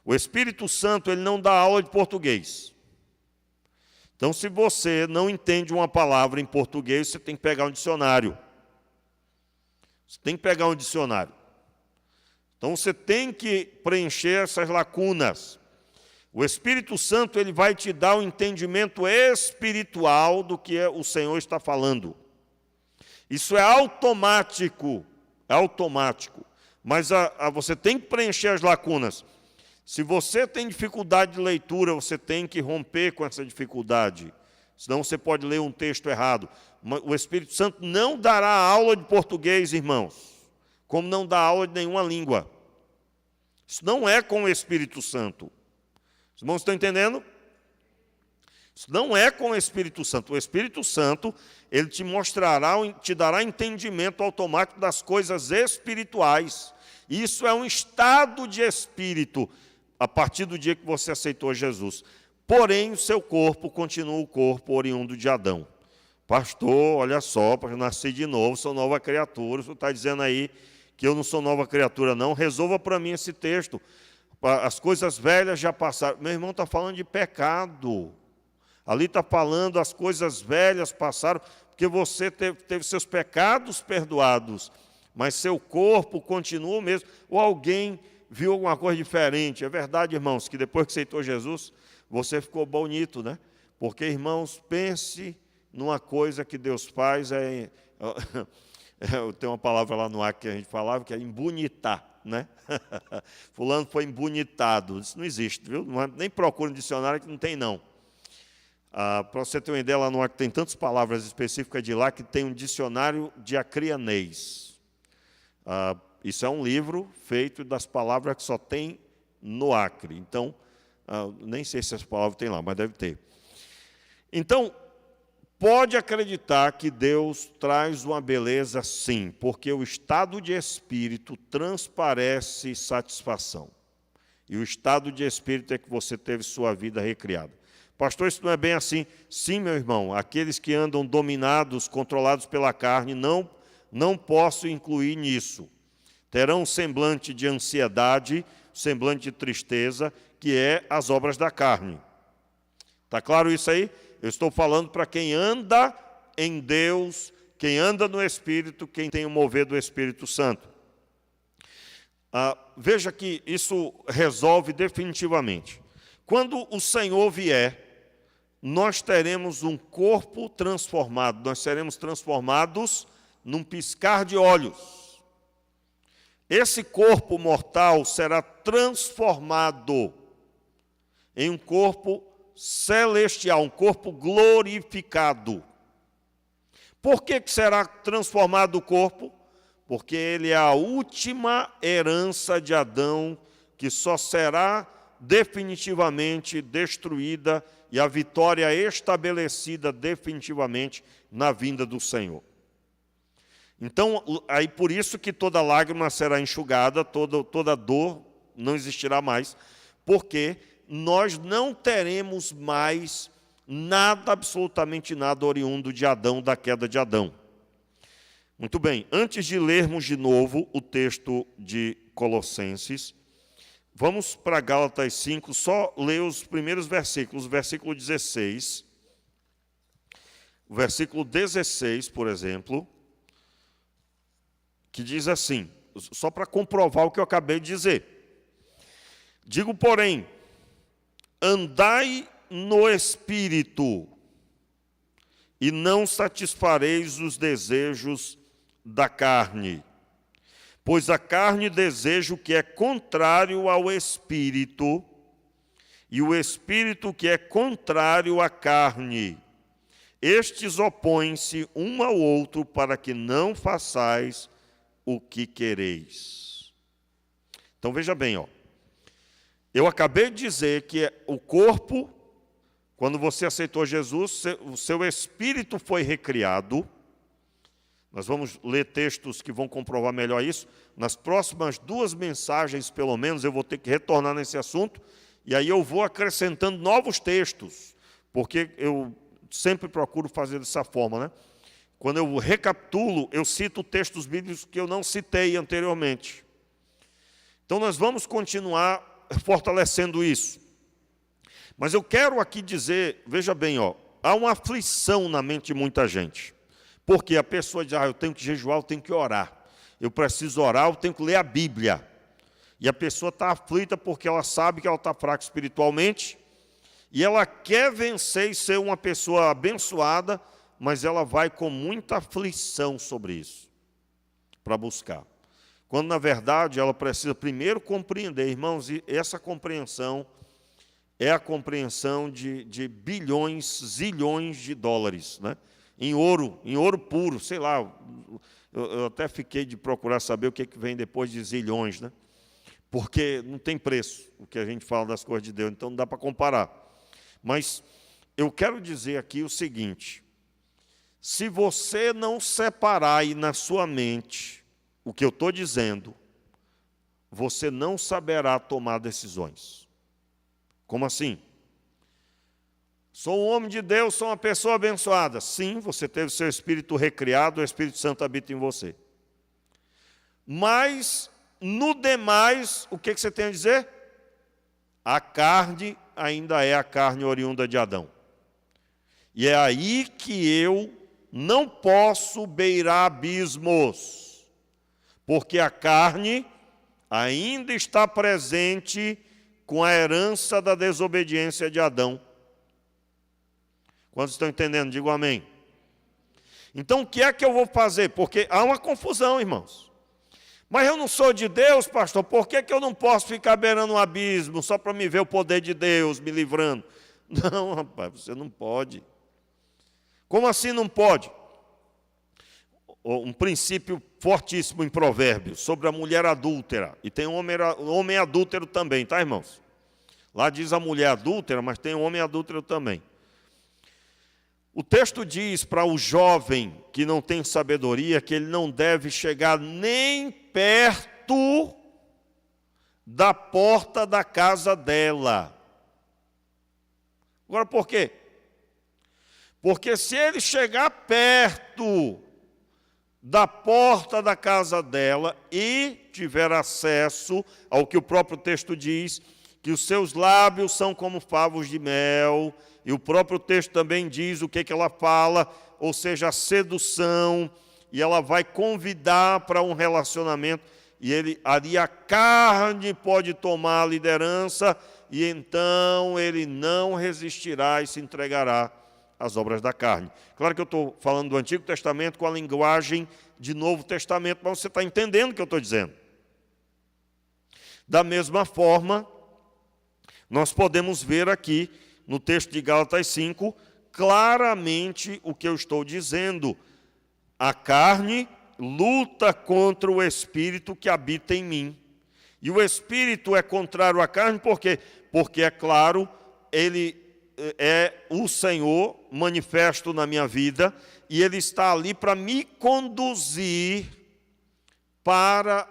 O Espírito Santo, ele não dá aula de português. Então, se você não entende uma palavra em português, você tem que pegar um dicionário. Você tem que pegar um dicionário. Então, você tem que preencher essas lacunas. O Espírito Santo, ele vai te dar um entendimento espiritual do que o Senhor está falando. Isso é automático, mas você tem que preencher as lacunas. Se você tem dificuldade de leitura, você tem que romper com essa dificuldade, senão você pode ler um texto errado. O Espírito Santo não dará aula de português, irmãos, como não dá aula de nenhuma língua. Isso não é com o Espírito Santo. Os irmãos estão entendendo? Isso não é com o Espírito Santo. O Espírito Santo, ele te mostrará, te dará entendimento automático das coisas espirituais. Isso é um estado de espírito a partir do dia que você aceitou Jesus. Porém, o seu corpo continua o corpo oriundo de Adão. Pastor, olha só, eu nasci de novo, sou nova criatura. O senhor está dizendo aí que eu não sou nova criatura, não? Resolva para mim esse texto. As coisas velhas já passaram. Meu irmão está falando de pecado. Ali está falando as coisas velhas passaram, porque você teve seus pecados perdoados, mas seu corpo continua o mesmo. Ou alguém viu alguma coisa diferente. É verdade, irmãos, que depois que aceitou Jesus, você ficou bonito, né? Porque, irmãos, pense numa coisa que Deus faz, tem uma palavra lá no Acre que a gente falava, que é embonitar. Né? Fulano foi embonitado. Isso não existe, viu? Nem procura no dicionário que não tem, não. Para você ter uma ideia, lá no Acre tem tantas palavras específicas de lá que tem um dicionário de acrianês. Isso é um livro feito das palavras que só tem no Acre. Então, nem sei se essas palavras tem lá, mas deve ter. Então, pode acreditar que Deus traz uma beleza, sim, porque o estado de espírito transparece satisfação. E o estado de espírito é que você teve sua vida recriada. Pastor, isso não é bem assim. Sim, meu irmão, aqueles que andam dominados, controlados pela carne, não posso incluir nisso. Terão um semblante de ansiedade, semblante de tristeza, que é as obras da carne. Está claro isso aí? Eu estou falando para quem anda em Deus, quem anda no Espírito, quem tem o mover do Espírito Santo. Veja que isso resolve definitivamente. Quando o Senhor vier, nós teremos um corpo transformado, nós seremos transformados num piscar de olhos. Esse corpo mortal será transformado em um corpo celestial, um corpo glorificado. Por que será transformado o corpo? Porque ele é a última herança de Adão que só será definitivamente destruída e a vitória estabelecida definitivamente na vinda do Senhor. Então, aí por isso que toda lágrima será enxugada, toda dor não existirá mais, porque nós não teremos mais nada, absolutamente nada, oriundo de Adão, da queda de Adão. Muito bem, antes de lermos de novo o texto de Colossenses, vamos para Gálatas 5, só ler os primeiros versículos, o versículo 16. O versículo 16, por exemplo, que diz assim, só para comprovar o que eu acabei de dizer. Digo, porém, andai no Espírito, e não satisfareis os desejos da carne. Pois a carne deseja o que é contrário ao Espírito, e o Espírito que é contrário à carne. Estes opõem-se um ao outro para que não façais o que quereis. Então veja bem, eu acabei de dizer que o corpo, quando você aceitou Jesus, o seu espírito foi recriado. Nós vamos ler textos que vão comprovar melhor isso. Nas próximas 2 mensagens, pelo menos, eu vou ter que retornar nesse assunto, e aí eu vou acrescentando novos textos, porque eu sempre procuro fazer dessa forma, né? Quando eu recapitulo, eu cito textos bíblicos que eu não citei anteriormente. Então nós vamos continuar fortalecendo isso. Mas eu quero aqui dizer, veja bem, há uma aflição na mente de muita gente. Porque a pessoa diz, eu tenho que jejuar, eu tenho que orar. Eu preciso orar, eu tenho que ler a Bíblia. E a pessoa está aflita porque ela sabe que ela está fraca espiritualmente, e ela quer vencer e ser uma pessoa abençoada, mas ela vai com muita aflição sobre isso, para buscar. Quando, na verdade, ela precisa primeiro compreender, irmãos, e essa compreensão é a compreensão de bilhões, zilhões de dólares, né? Em ouro puro, sei lá, eu até fiquei de procurar saber o que vem depois de zilhões, né? Porque não tem preço o que a gente fala das coisas de Deus, então não dá para comparar. Mas eu quero dizer aqui o seguinte, se você não separar aí na sua mente o que eu estou dizendo, você não saberá tomar decisões. Como assim? Sou um homem de Deus, sou uma pessoa abençoada. Sim, você teve seu espírito recriado, o Espírito Santo habita em você. Mas, no demais, o que você tem a dizer? A carne ainda é a carne oriunda de Adão. E é aí que eu não posso beirar abismos, porque a carne ainda está presente com a herança da desobediência de Adão. Quantos estão entendendo? Digo amém. Então, o que é que eu vou fazer? Porque há uma confusão, irmãos. Mas eu não sou de Deus, pastor, por que eu não posso ficar beirando um abismo só para me ver o poder de Deus me livrando? Não, rapaz, você não pode. Como assim não pode? Um princípio fortíssimo em Provérbios, sobre a mulher adúltera. E tem um homem adúltero também, tá, irmãos? Lá diz a mulher adúltera, mas tem um homem adúltero também. O texto diz para o jovem que não tem sabedoria que ele não deve chegar nem perto da porta da casa dela. Agora, por quê? Porque se ele chegar perto da porta da casa dela e tiver acesso ao que o próprio texto diz, que os seus lábios são como favos de mel, e o próprio texto também diz o que ela fala, ou seja, a sedução, e ela vai convidar para um relacionamento, e ali a carne pode tomar a liderança, e então ele não resistirá e se entregará às obras da carne. Claro que eu estou falando do Antigo Testamento com a linguagem de Novo Testamento, mas você está entendendo o que eu estou dizendo. Da mesma forma, nós podemos ver aqui, no texto de Gálatas 5, claramente o que eu estou dizendo. A carne luta contra o Espírito que habita em mim. E o Espírito é contrário à carne, por quê? Porque, é claro, ele é o Senhor manifesto na minha vida, e ele está ali para me conduzir para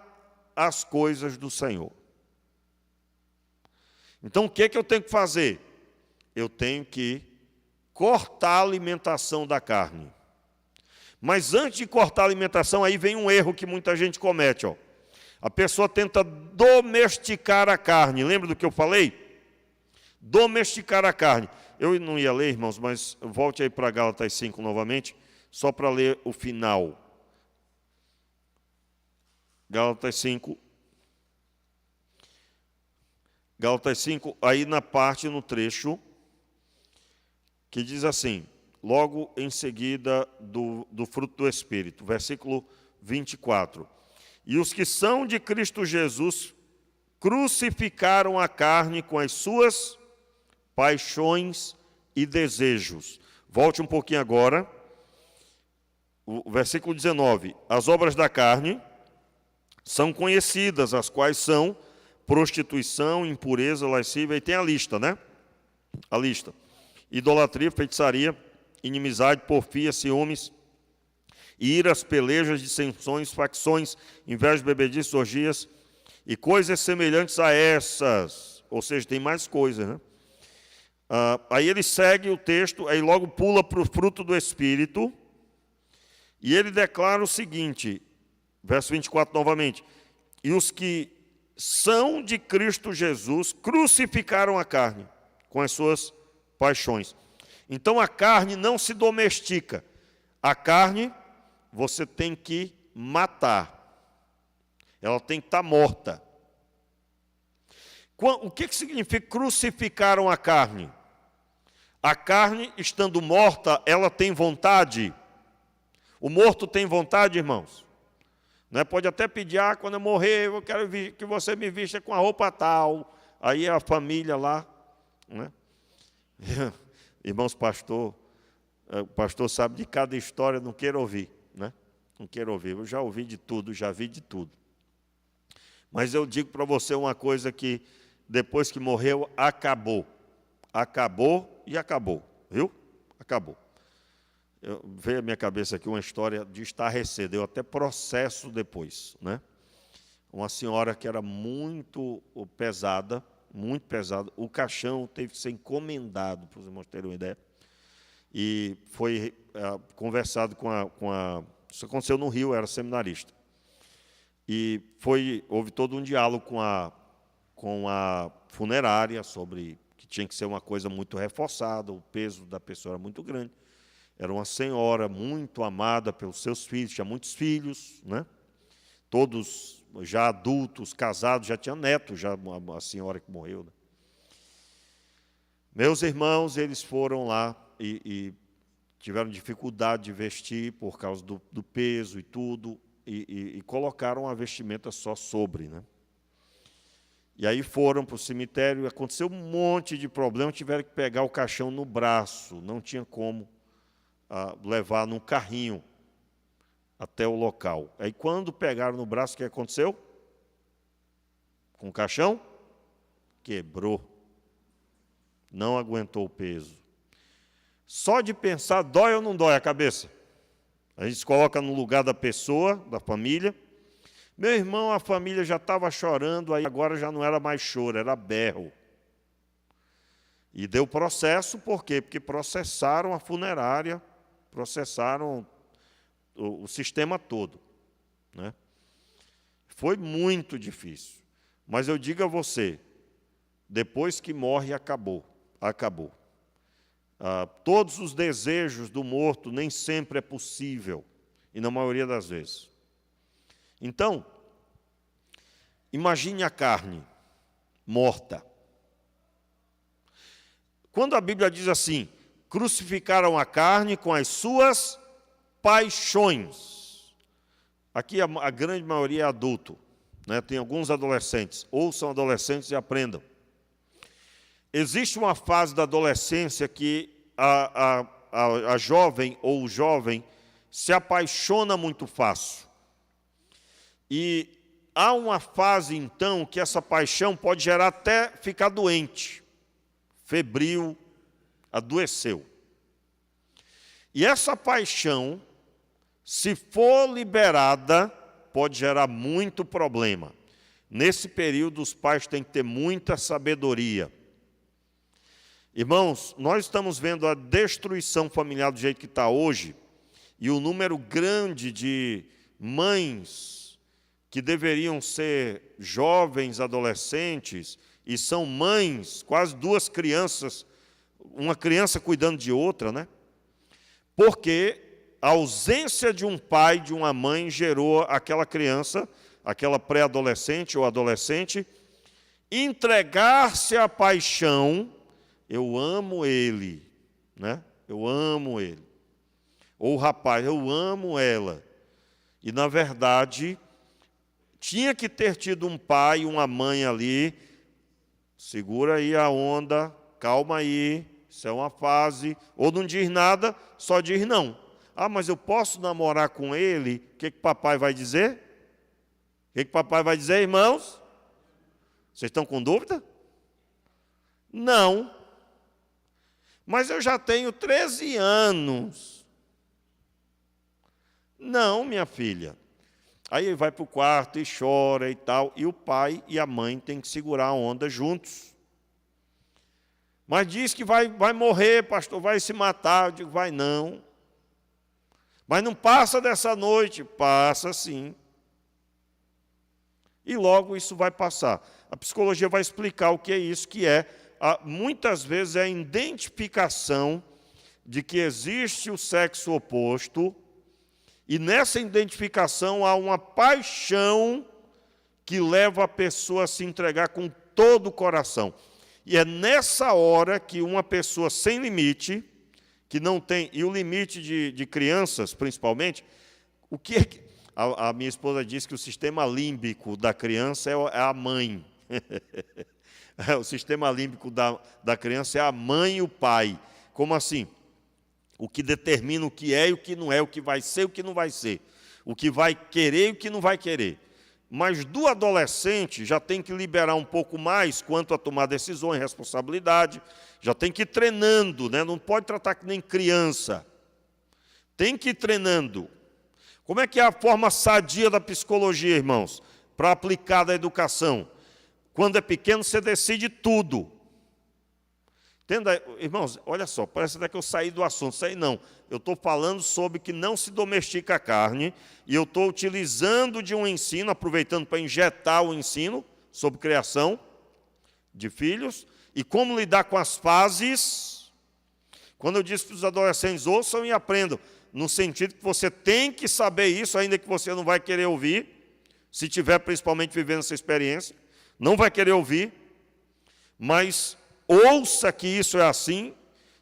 as coisas do Senhor. Então, o que eu tenho que fazer? Eu tenho que cortar a alimentação da carne. Mas antes de cortar a alimentação, aí vem um erro que muita gente comete. Ó. A pessoa tenta domesticar a carne. Lembra do que eu falei? Domesticar a carne. Eu não ia ler, irmãos, mas volte aí para Gálatas 5 novamente, só para ler o final. Gálatas 5. Gálatas 5, aí na parte, no trecho, que diz assim, logo em seguida do fruto do Espírito, versículo 24. E os que são de Cristo Jesus crucificaram a carne com as suas paixões e desejos. Volte um pouquinho agora, o versículo 19. As obras da carne são conhecidas, as quais são prostituição, impureza, lascívia, e tem a lista, né? A lista. Idolatria, feitiçaria, inimizade, porfia, ciúmes, iras, pelejas, dissensões, facções, invejas, bebedices, orgias e coisas semelhantes a essas. Ou seja, tem mais coisas, né? Aí ele segue o texto, aí logo pula para o fruto do Espírito, e ele declara o seguinte, verso 24 novamente, e os que são de Cristo Jesus crucificaram a carne com as suas paixões. Então a carne não se domestica. A carne você tem que matar. Ela tem que estar morta. O que significa crucificaram a carne? A carne, estando morta, ela tem vontade. O morto tem vontade, irmãos? Né? Pode até pedir, quando eu morrer, eu quero que você me vista com a roupa tal. Aí a família lá, né? Irmãos, o pastor sabe de cada história, não quero ouvir, né? Não quero ouvir, eu já ouvi de tudo, já vi de tudo. Mas eu digo para você uma coisa que, depois que morreu, acabou. Acabou e acabou, viu? Acabou. Veio à minha cabeça aqui uma história de estarrecer, deu até processo depois, né? Uma senhora que era muito pesada, o caixão teve que ser encomendado, para os irmãos terem uma ideia, e foi conversado com a... Isso aconteceu no Rio, era seminarista, e houve todo um diálogo com a funerária sobre que tinha que ser uma coisa muito reforçada, o peso da pessoa era muito grande. Era uma senhora muito amada pelos seus filhos, tinha muitos filhos, né? Todos já adultos, casados, já tinha neto, já a senhora que morreu. Né? Meus irmãos, eles foram lá e tiveram dificuldade de vestir por causa do peso e tudo, e colocaram a vestimenta só sobre, né? E aí foram para o cemitério, aconteceu um monte de problema, tiveram que pegar o caixão no braço, não tinha como levar num carrinho até o local. Aí quando pegaram no braço, o que aconteceu? Com o caixão? Quebrou. Não aguentou o peso. Só de pensar, dói ou não dói a cabeça? A gente se coloca no lugar da pessoa, da família. Meu irmão, a família já estava chorando, aí agora já não era mais choro, era berro. E deu processo, por quê? Porque processaram a funerária, processaram o sistema todo, né? Foi muito difícil. Mas eu digo a você, depois que morre, acabou. Acabou. Todos os desejos do morto nem sempre é possível, e na maioria das vezes. Então, imagine a carne morta. Quando a Bíblia diz assim, crucificaram a carne com as suas paixões. Aqui a grande maioria é adulto, né? Tem alguns adolescentes. Ouçam adolescentes e aprendam. Existe uma fase da adolescência que a jovem ou o jovem se apaixona muito fácil. E há uma fase, então, que essa paixão pode gerar até ficar doente, febril, adoeceu. E essa paixão, se for liberada, pode gerar muito problema. Nesse período, os pais têm que ter muita sabedoria. Irmãos, nós estamos vendo a destruição familiar do jeito que está hoje, e o número grande de mães que deveriam ser jovens, adolescentes, e são mães, quase duas crianças, uma criança cuidando de outra, né? Porque a ausência de um pai, de uma mãe, gerou aquela criança, aquela pré-adolescente ou adolescente, entregar-se à paixão, eu amo ele, né? Eu amo ele. Ou o rapaz, eu amo ela. E, na verdade, tinha que ter tido um pai e uma mãe ali, segura aí a onda, calma aí, isso é uma fase, ou não diz nada, só diz não. Ah, mas eu posso namorar com ele? O que papai vai dizer? O que papai vai dizer, irmãos? Vocês estão com dúvida? Não. Mas eu já tenho 13 anos. Não, minha filha. Aí ele vai para o quarto e chora e tal, e o pai e a mãe têm que segurar a onda juntos. Mas diz que vai morrer, pastor, vai se matar. Eu digo, vai não. Mas não passa dessa noite. Passa sim. E logo isso vai passar. A psicologia vai explicar o que é isso, que é, muitas vezes, a identificação de que existe o sexo oposto, e nessa identificação há uma paixão que leva a pessoa a se entregar com todo o coração. E é nessa hora que uma pessoa sem limite, que não tem, e o limite de crianças, principalmente, o que é que... A minha esposa diz que o sistema límbico da criança é a mãe. O sistema límbico da criança é a mãe e o pai. Como assim? O que determina o que é e o que não é, o que vai ser e o que não vai ser, o que vai querer e o que não vai querer. Mas do adolescente já tem que liberar um pouco mais quanto a tomar decisões, responsabilidade, já tem que ir treinando, né? Não pode tratar que nem criança. Tem que ir treinando. Como é que é a forma sadia da psicologia, irmãos, para aplicar da educação? Quando é pequeno, você decide tudo. Entenda, irmãos, olha só, parece até que eu saí do assunto. Saí não, eu estou falando sobre que não se domestica a carne, e eu estou utilizando de um ensino, aproveitando para injetar o ensino sobre criação de filhos, e como lidar com as fases. Quando eu disse para os adolescentes, ouçam e aprendam, no sentido que você tem que saber isso, ainda que você não vai querer ouvir, se tiver principalmente vivendo essa experiência, não vai querer ouvir, mas ouça que isso é assim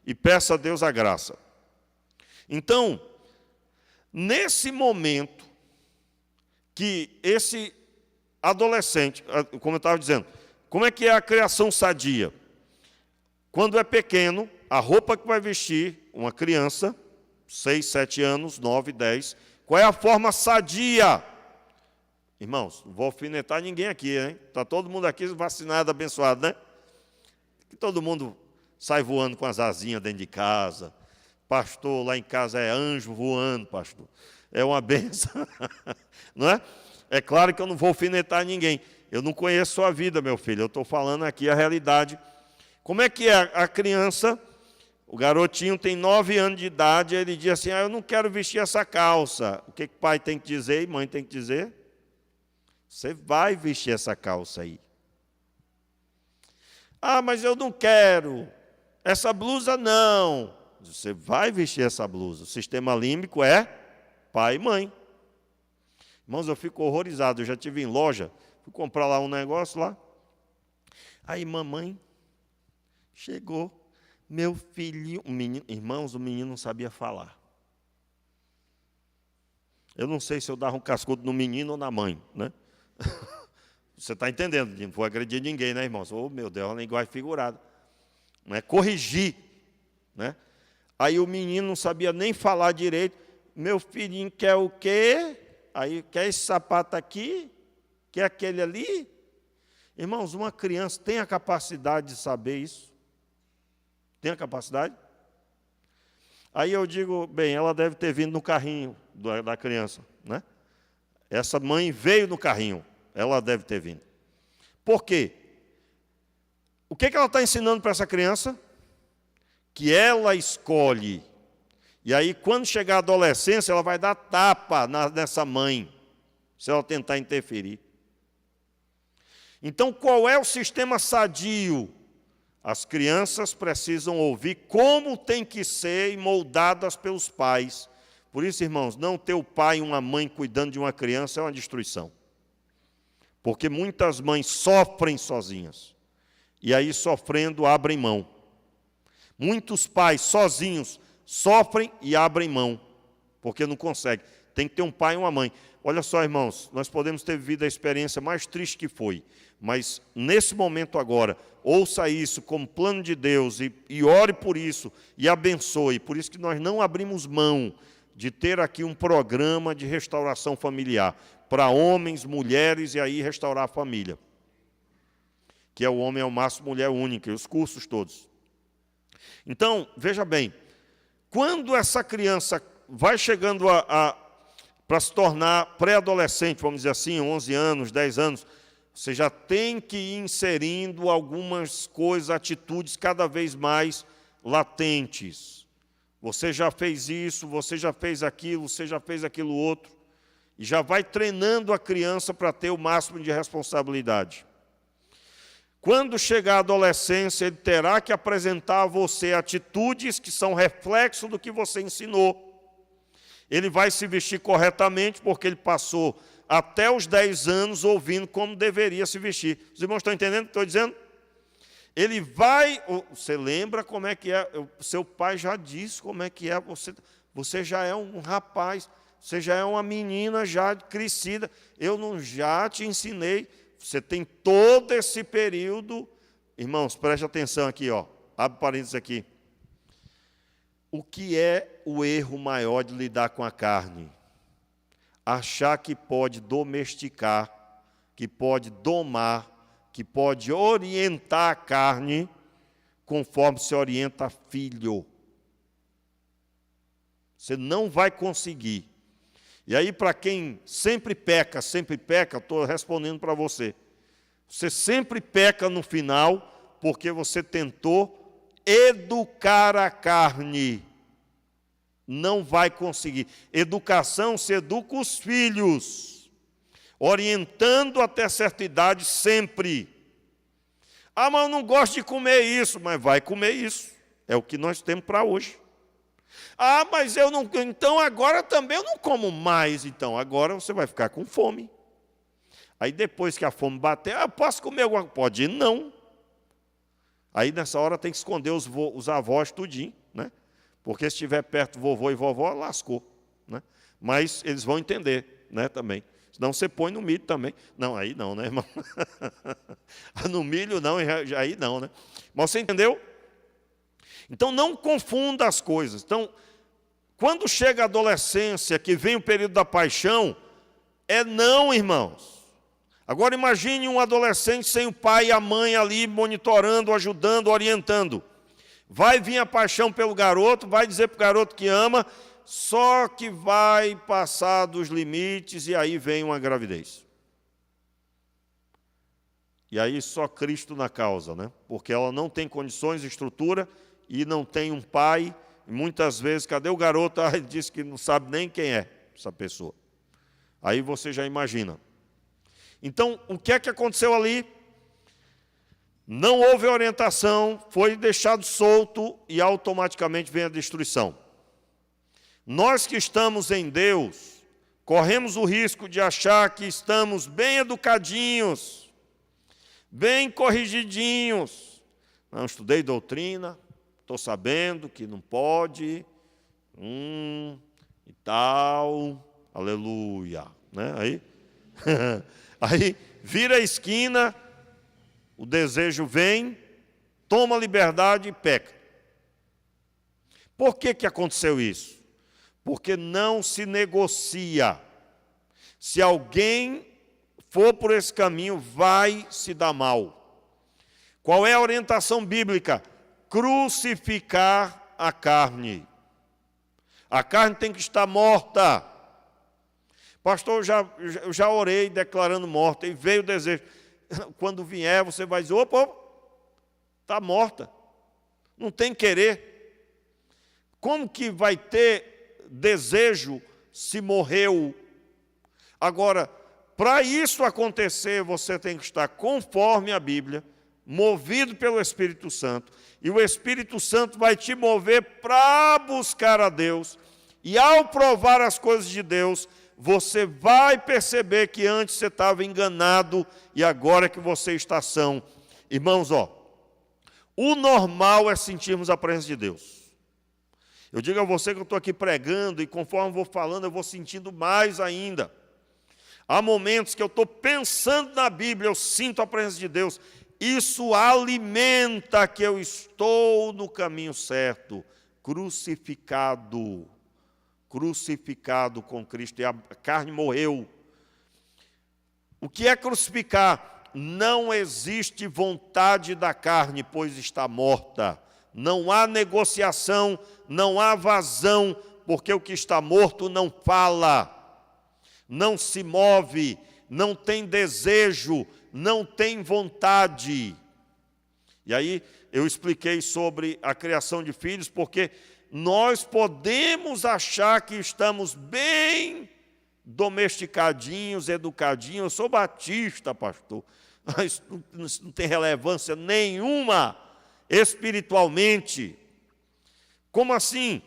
e peça a Deus a graça. Então, nesse momento que esse adolescente, como eu estava dizendo, como é que é a criação sadia? Quando é pequeno, a roupa que vai vestir uma criança, 6, 7 anos, 9, 10, qual é a forma sadia? Irmãos, não vou alfinetar ninguém aqui, hein? Está todo mundo aqui vacinado, abençoado, né? Que todo mundo sai voando com as asinhas dentro de casa. Pastor, lá em casa é anjo voando, pastor. É uma benção, não é? É claro que eu não vou alfinetar ninguém. Eu não conheço sua vida, meu filho. Eu estou falando aqui a realidade. Como é que é a criança? O garotinho tem 9 anos de idade, ele diz assim, eu não quero vestir essa calça. O que o pai tem que dizer e mãe tem que dizer? Você vai vestir essa calça aí. Ah, mas eu não quero. Essa blusa não. Você vai vestir essa blusa. O sistema límbico é pai e mãe. Irmãos, eu fico horrorizado. Eu já estive em loja, fui comprar lá um negócio lá. Aí mamãe chegou, meu filhinho, irmãos, o menino não sabia falar. Eu não sei se eu dava um cascudo no menino ou na mãe, né? Você está entendendo? Não vou agredir ninguém, né, irmãos? Oh, meu Deus, é uma linguagem figurada. Não é corrigir, né? Aí o menino não sabia nem falar direito. Meu filhinho quer o quê? Aí, quer esse sapato aqui? que é aquele ali. Irmãos, uma criança tem a capacidade de saber isso? Tem a capacidade? Aí eu digo, bem, ela deve ter vindo no carrinho da criança, né? Essa mãe veio no carrinho, ela deve ter vindo. Por quê? O que ela está ensinando para essa criança? Que ela escolhe. E aí, quando chegar a adolescência, ela vai dar tapa nessa mãe, se ela tentar interferir. Então, qual é o sistema sadio? As crianças precisam ouvir como tem que ser moldadas pelos pais. Por isso, irmãos, não ter o pai e uma mãe cuidando de uma criança é uma destruição. Porque muitas mães sofrem sozinhas. E aí, sofrendo, abrem mão. Muitos pais sozinhos sofrem e abrem mão, porque não conseguem. Tem que ter um pai e uma mãe. Olha só, irmãos, nós podemos ter vivido a experiência mais triste que foi, mas nesse momento agora, ouça isso como plano de Deus e ore por isso e abençoe. Por isso que nós não abrimos mão de ter aqui um programa de restauração familiar para homens, mulheres e aí restaurar a família, que é o homem ao máximo, mulher única, e os cursos todos. Então, veja bem, quando essa criança vai chegando para se tornar pré-adolescente, vamos dizer assim, 11 anos, 10 anos, você já tem que ir inserindo algumas coisas, atitudes cada vez mais latentes. Você já fez isso, você já fez aquilo, você já fez aquilo outro, e já vai treinando a criança para ter o máximo de responsabilidade. Quando chegar a adolescência, ele terá que apresentar a você atitudes que são reflexo do que você ensinou. Ele vai se vestir corretamente, porque ele passou até os 10 anos ouvindo como deveria se vestir. Os irmãos estão entendendo o que estou dizendo? Ele vai... Você lembra como é que é? Seu pai já disse como é que é. Você já é um rapaz, você já é uma menina já crescida. Eu não já te ensinei. Você tem todo esse período. Irmãos, preste atenção aqui, ó. Abre parênteses aqui. O que é o erro maior de lidar com a carne? Achar que pode domesticar, que pode domar, que pode orientar a carne conforme se orienta filho. Você não vai conseguir. E aí, para quem sempre peca, estou respondendo para você. Você sempre peca no final porque você tentou educar a carne. Não vai conseguir. Educação se educa os filhos, orientando até certa idade sempre. Ah, mas eu não gosto de comer isso, mas vai comer isso. É o que nós temos para hoje. Ah, mas eu não, então agora também eu não como mais, então agora você vai ficar com fome. Aí depois que a fome bater, posso comer alguma coisa? Pode ir, não. Aí nessa hora tem que esconder os avós tudinho, né? Porque se estiver perto vovô e vovó, lascou, né? Mas eles vão entender, né, também. Senão você põe no milho também. Não, aí não, né, irmão? No milho não, aí não, né? Mas você entendeu? Então não confunda as coisas. Então, quando chega a adolescência, que vem o período da paixão, é não, irmãos. Agora imagine um adolescente sem o pai e a mãe ali monitorando, ajudando, orientando. Vai vir a paixão pelo garoto, vai dizer para o garoto que ama, só que vai passar dos limites e aí vem uma gravidez. E aí só Cristo na causa, né? Porque ela não tem condições, estrutura, e não tem um pai. E muitas vezes, cadê o garoto? Ah, ele disse que não sabe nem quem é essa pessoa. Aí você já imagina. Então, o que é que aconteceu ali? Não houve orientação, foi deixado solto e automaticamente vem a destruição. Nós que estamos em Deus, corremos o risco de achar que estamos bem educadinhos, bem corrigidinhos. Não estudei doutrina, estou sabendo que não pode, e tal, aleluia. Né? Aí vira a esquina, o desejo vem, toma liberdade e peca. Por que aconteceu isso? Porque não se negocia. Se alguém for por esse caminho, vai se dar mal. Qual é a orientação bíblica? Crucificar a carne. A carne tem que estar morta. Pastor, eu já orei declarando morta, e veio o desejo. Quando vier, você vai dizer, opa, está morta. Não tem querer. Como que vai ter desejo se morreu? Agora, para isso acontecer, você tem que estar conforme a Bíblia, movido pelo Espírito Santo, e o Espírito Santo vai te mover para buscar a Deus, e ao provar as coisas de Deus, você vai perceber que antes você estava enganado, e agora que você está são. Irmãos, o normal é sentirmos a presença de Deus. Eu digo a você que eu estou aqui pregando, e conforme eu vou falando, eu vou sentindo mais ainda. Há momentos que eu estou pensando na Bíblia, eu sinto a presença de Deus. Isso alimenta que eu estou no caminho certo, crucificado com Cristo, e a carne morreu. O que é crucificar? Não existe vontade da carne, pois está morta. Não há negociação, não há vazão, porque o que está morto não fala, não se move, não tem desejo, não tem vontade. E aí eu expliquei sobre a criação de filhos, porque nós podemos achar que estamos bem domesticadinhos, educadinhos. Eu sou batista, pastor, mas não tem relevância nenhuma espiritualmente. Como assim?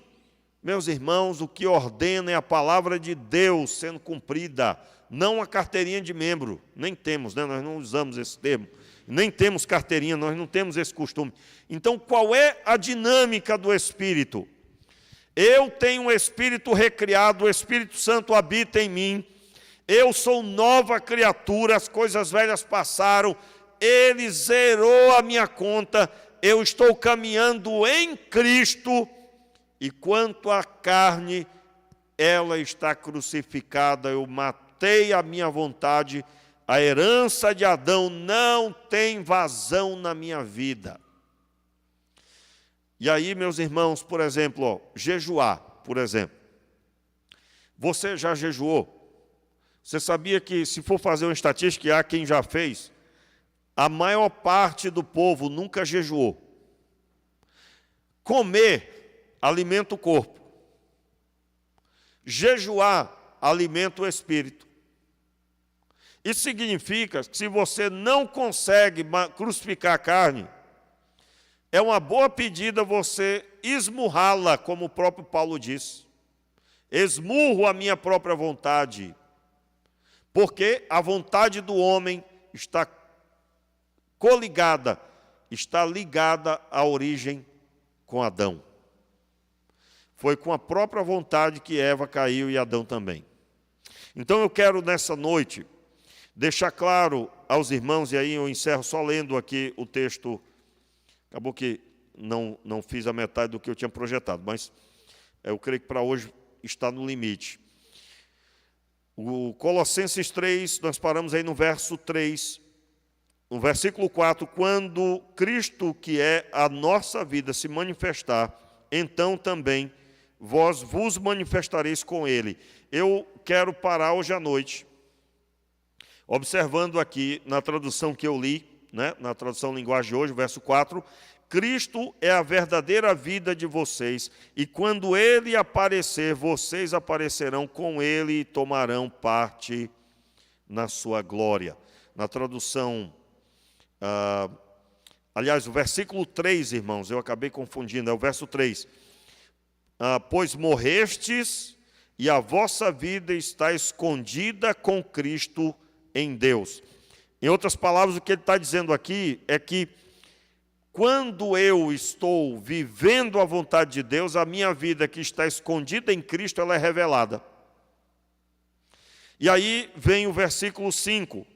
Meus irmãos, o que ordena é a palavra de Deus sendo cumprida, não a carteirinha de membro. Nem temos, né? Nós não usamos esse termo. Nem temos carteirinha, nós não temos esse costume. Então, qual é a dinâmica do Espírito? Eu tenho um Espírito recriado, o Espírito Santo habita em mim, eu sou nova criatura, as coisas velhas passaram, Ele zerou a minha conta, eu estou caminhando em Cristo, e quanto à carne, ela está crucificada, eu matei a minha vontade, a herança de Adão não tem vazão na minha vida. E aí, meus irmãos, por exemplo, jejuar, por exemplo. Você já jejuou? Você sabia que, se for fazer uma estatística, há quem já fez, a maior parte do povo nunca jejuou. Comer alimenta o corpo. Jejuar alimenta o espírito. Isso significa que, se você não consegue crucificar a carne, é uma boa pedida você esmurrá-la, como o próprio Paulo diz. Esmurro a minha própria vontade, porque a vontade do homem está coligada, está ligada à origem com Adão. Foi com a própria vontade que Eva caiu e Adão também. Então eu quero nessa noite deixar claro aos irmãos, e aí eu encerro só lendo aqui o texto. Acabou que não fiz a metade do que eu tinha projetado, mas eu creio que para hoje está no limite. O Colossenses 3, nós paramos aí no verso 3, no versículo 4, quando Cristo, que é a nossa vida, se manifestar, então também vós vos manifestareis com Ele. Eu quero parar hoje à noite, observando aqui na tradução que eu li, na tradução linguagem de hoje, verso 4, Cristo é a verdadeira vida de vocês, e quando Ele aparecer, vocês aparecerão com Ele e tomarão parte na sua glória. Na tradução, aliás, o versículo 3, irmãos, eu acabei confundindo, é o verso 3. Pois morrestes, e a vossa vida está escondida com Cristo em Deus. Em outras palavras, o que ele está dizendo aqui é que, quando eu estou vivendo a vontade de Deus, a minha vida que está escondida em Cristo, ela é revelada. E aí vem o versículo 5.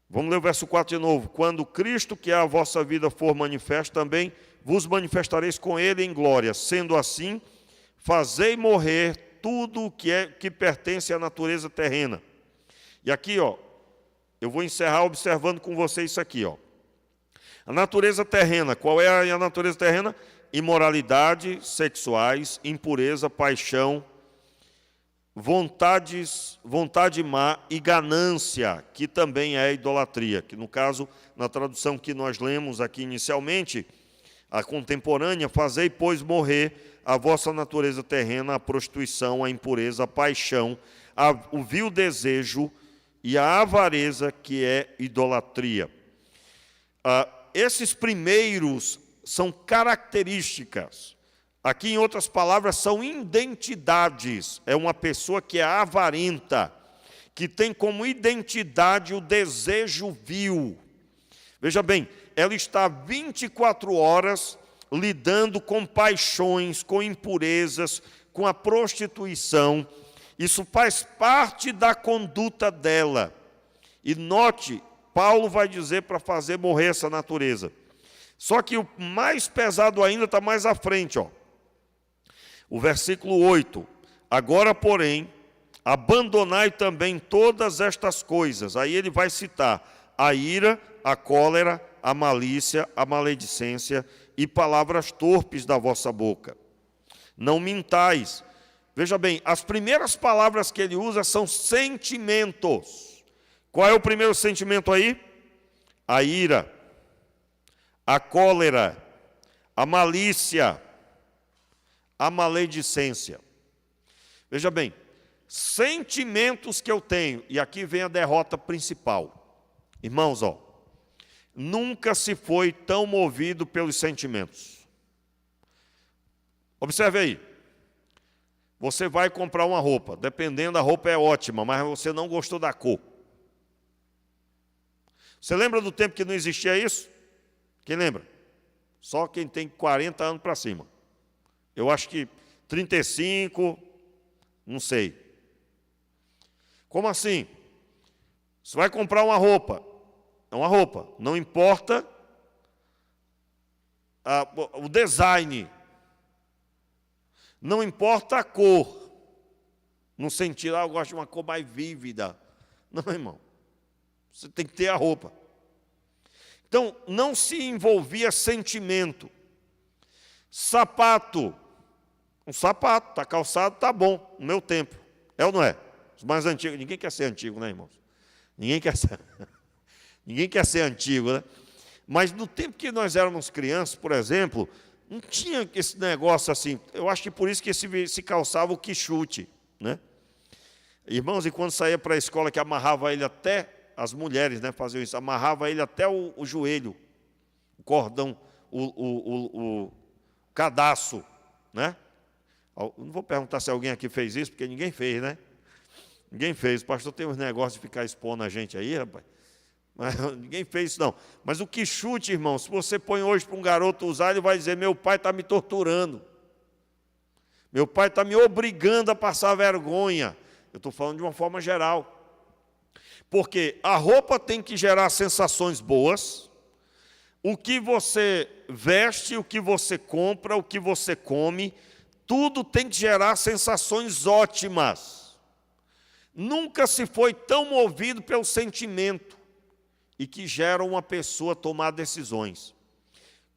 Vamos ler o verso 4 de novo. Quando Cristo, que é a vossa vida, for manifesto, também vos manifestareis com Ele em glória. Sendo assim, fazei morrer tudo o que pertence à natureza terrena. E aqui, eu vou encerrar observando com vocês isso aqui, ó. A natureza terrena, qual é a natureza terrena? Imoralidade sexuais, impureza, paixão, vontade má e ganância, que também é idolatria, que no caso, na tradução que nós lemos aqui inicialmente, a contemporânea, fazei, pois, morrer a vossa natureza terrena, a prostituição, a impureza, a paixão, o vil desejo e a avareza, que é idolatria. Esses primeiros são características. Aqui, em outras palavras, são identidades. É uma pessoa que é avarenta, que tem como identidade o desejo vil. Veja bem, ela está 24 horas lidando com paixões, com impurezas, com a prostituição. Isso faz parte da conduta dela. E note, Paulo vai dizer para fazer morrer essa natureza. Só que o mais pesado ainda está mais à frente, ó. O versículo 8. Agora, porém, abandonai também todas estas coisas. Aí ele vai citar a ira, a cólera, a malícia, a maledicência e palavras torpes da vossa boca. Não mintais. Veja bem, as primeiras palavras que ele usa são sentimentos. Qual é o primeiro sentimento aí? A ira, a cólera, a malícia, a maledicência. Veja bem, sentimentos que eu tenho, e aqui vem a derrota principal. Irmãos, ó, nunca se foi tão movido pelos sentimentos. Observe aí. Você vai comprar uma roupa, dependendo da roupa é ótima, mas você não gostou da cor. Você lembra do tempo que não existia isso? Quem lembra? Só quem tem 40 anos para cima. Eu acho que 35, não sei. Como assim? Você vai comprar uma roupa. É uma roupa. Não importa o design. Não importa a cor. No sentido, eu gosto de uma cor mais vívida. Não, irmão. Você tem que ter a roupa. Então, não se envolvia sentimento. Sapato. Um sapato, está calçado, está bom, no meu tempo. É ou não é? Os mais antigos, ninguém quer ser antigo, né, irmãos? Ninguém quer ser antigo, né? Mas no tempo que nós éramos crianças, por exemplo, não tinha esse negócio assim. Eu acho que por isso que se calçava o quichute, né? Irmãos, e quando saía para a escola, que amarrava ele até, as mulheres, né, faziam isso, amarrava ele até o joelho, o cordão, o cadarço, né? Não vou perguntar se alguém aqui fez isso, porque ninguém fez, né? Ninguém fez. O pastor tem uns negócios de ficar expondo a gente aí, rapaz. Mas ninguém fez isso, não. Mas o quichute, irmão, se você põe hoje para um garoto usar, ele vai dizer, meu pai está me torturando. Meu pai está me obrigando a passar vergonha. Eu estou falando de uma forma geral. Porque a roupa tem que gerar sensações boas. O que você veste, o que você compra, o que você come, tudo tem que gerar sensações ótimas. Nunca se foi tão movido pelo sentimento e que gera uma pessoa tomar decisões.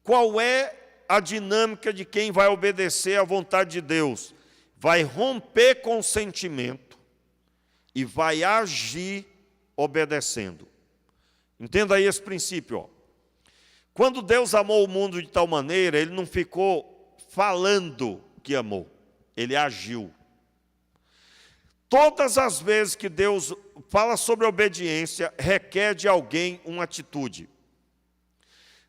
Qual é a dinâmica de quem vai obedecer à vontade de Deus? Vai romper com o sentimento e vai agir obedecendo. Entenda aí esse princípio, ó. Quando Deus amou o mundo de tal maneira, Ele não ficou falando que amou, Ele agiu. Todas as vezes que Deus fala sobre obediência, requer de alguém uma atitude.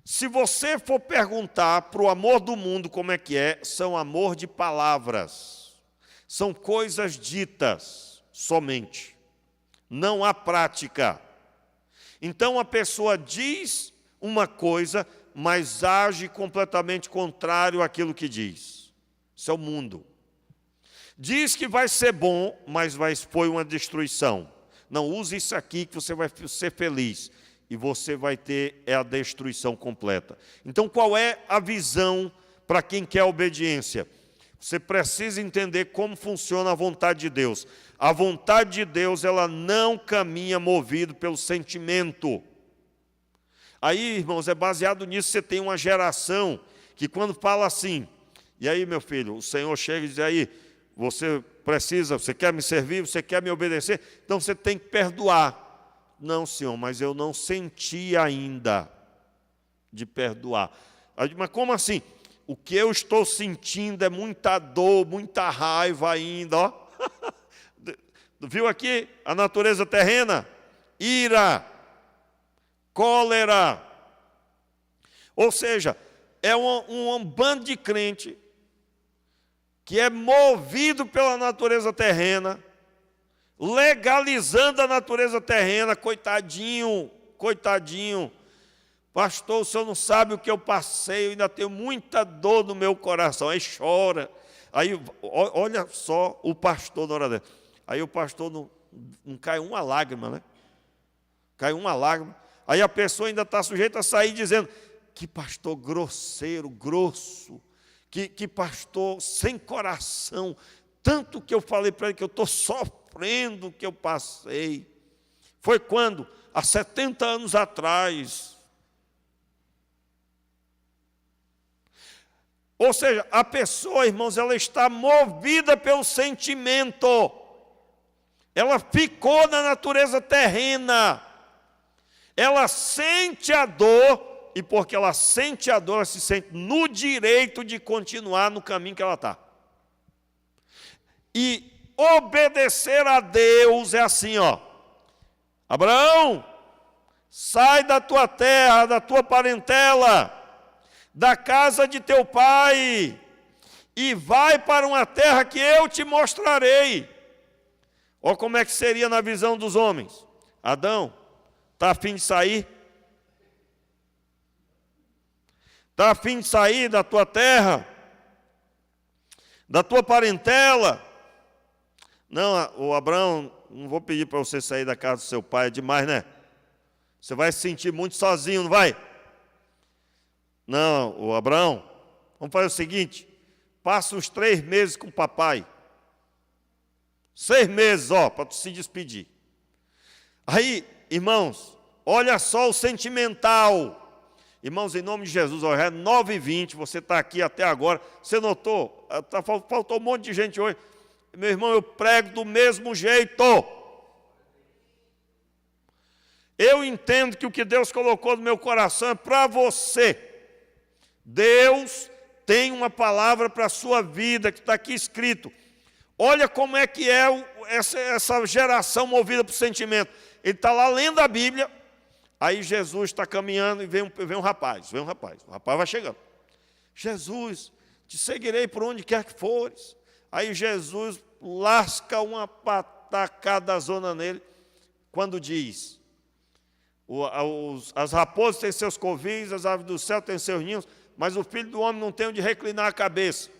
Se você for perguntar para o amor do mundo como é que é, são amor de palavras, são coisas ditas somente, não há prática. Então a pessoa diz uma coisa, mas age completamente contrário àquilo que diz. Isso é o mundo. Diz que vai ser bom, mas foi uma destruição. Não, use isso aqui que você vai ser feliz. E você vai ter a destruição completa. Então, qual é a visão para quem quer obediência? Você precisa entender como funciona a vontade de Deus. A vontade de Deus, ela não caminha movido pelo sentimento. Aí, irmãos, é baseado nisso, você tem uma geração que quando fala assim, e aí, meu filho, o Senhor chega e diz aí, você precisa, você quer me servir, você quer me obedecer, então você tem que perdoar. Não, Senhor, mas eu não senti ainda de perdoar. Aí, mas como assim? O que eu estou sentindo é muita dor, muita raiva ainda, ó. Viu aqui a natureza terrena? Ira, cólera. Ou seja, é um bando de crente que é movido pela natureza terrena, legalizando a natureza terrena, coitadinho, coitadinho. Pastor, o senhor não sabe o que eu passei, eu ainda tenho muita dor no meu coração. Aí chora. Aí, olha só o pastor na hora dela. Aí o pastor não cai uma lágrima, né? Cai uma lágrima. Aí a pessoa ainda está sujeita a sair dizendo, que pastor grosseiro, grosso, que pastor sem coração, tanto que eu falei para ele que eu estou sofrendo o que eu passei. Foi quando? Há 70 anos atrás. Ou seja, a pessoa, irmãos, ela está movida pelo sentimento. Ela ficou na natureza terrena. Ela sente a dor, e porque ela sente a dor, ela se sente no direito de continuar no caminho que ela está. E obedecer a Deus é assim, ó. Abraão, sai da tua terra, da tua parentela, da casa de teu pai, e vai para uma terra que eu te mostrarei. Olha como é que seria na visão dos homens. Adão, está a fim de sair? Está a fim de sair da tua terra? Da tua parentela? Não, o Abraão, não vou pedir para você sair da casa do seu pai, é demais, né? Você vai se sentir muito sozinho, não vai? Não, o Abraão, vamos fazer o seguinte, passa uns 3 meses com o papai. 6 meses, ó, para tu se despedir. Aí, irmãos, olha só o sentimental. Irmãos, em nome de Jesus, ó, é 9h20, você está aqui até agora. Você notou? Faltou um monte de gente hoje. Meu irmão, eu prego do mesmo jeito. Eu entendo que o que Deus colocou no meu coração é para você. Deus tem uma palavra para a sua vida, que está aqui escrito. Olha como é que é essa geração movida por sentimento. Ele está lá lendo a Bíblia, aí Jesus está caminhando e vem um rapaz, o rapaz vai chegando. Jesus, te seguirei por onde quer que fores. Aí Jesus lasca uma patacada zona nele, quando diz, as raposas têm seus covis, as aves do céu têm seus ninhos, mas o Filho do Homem não tem onde reclinar a cabeça.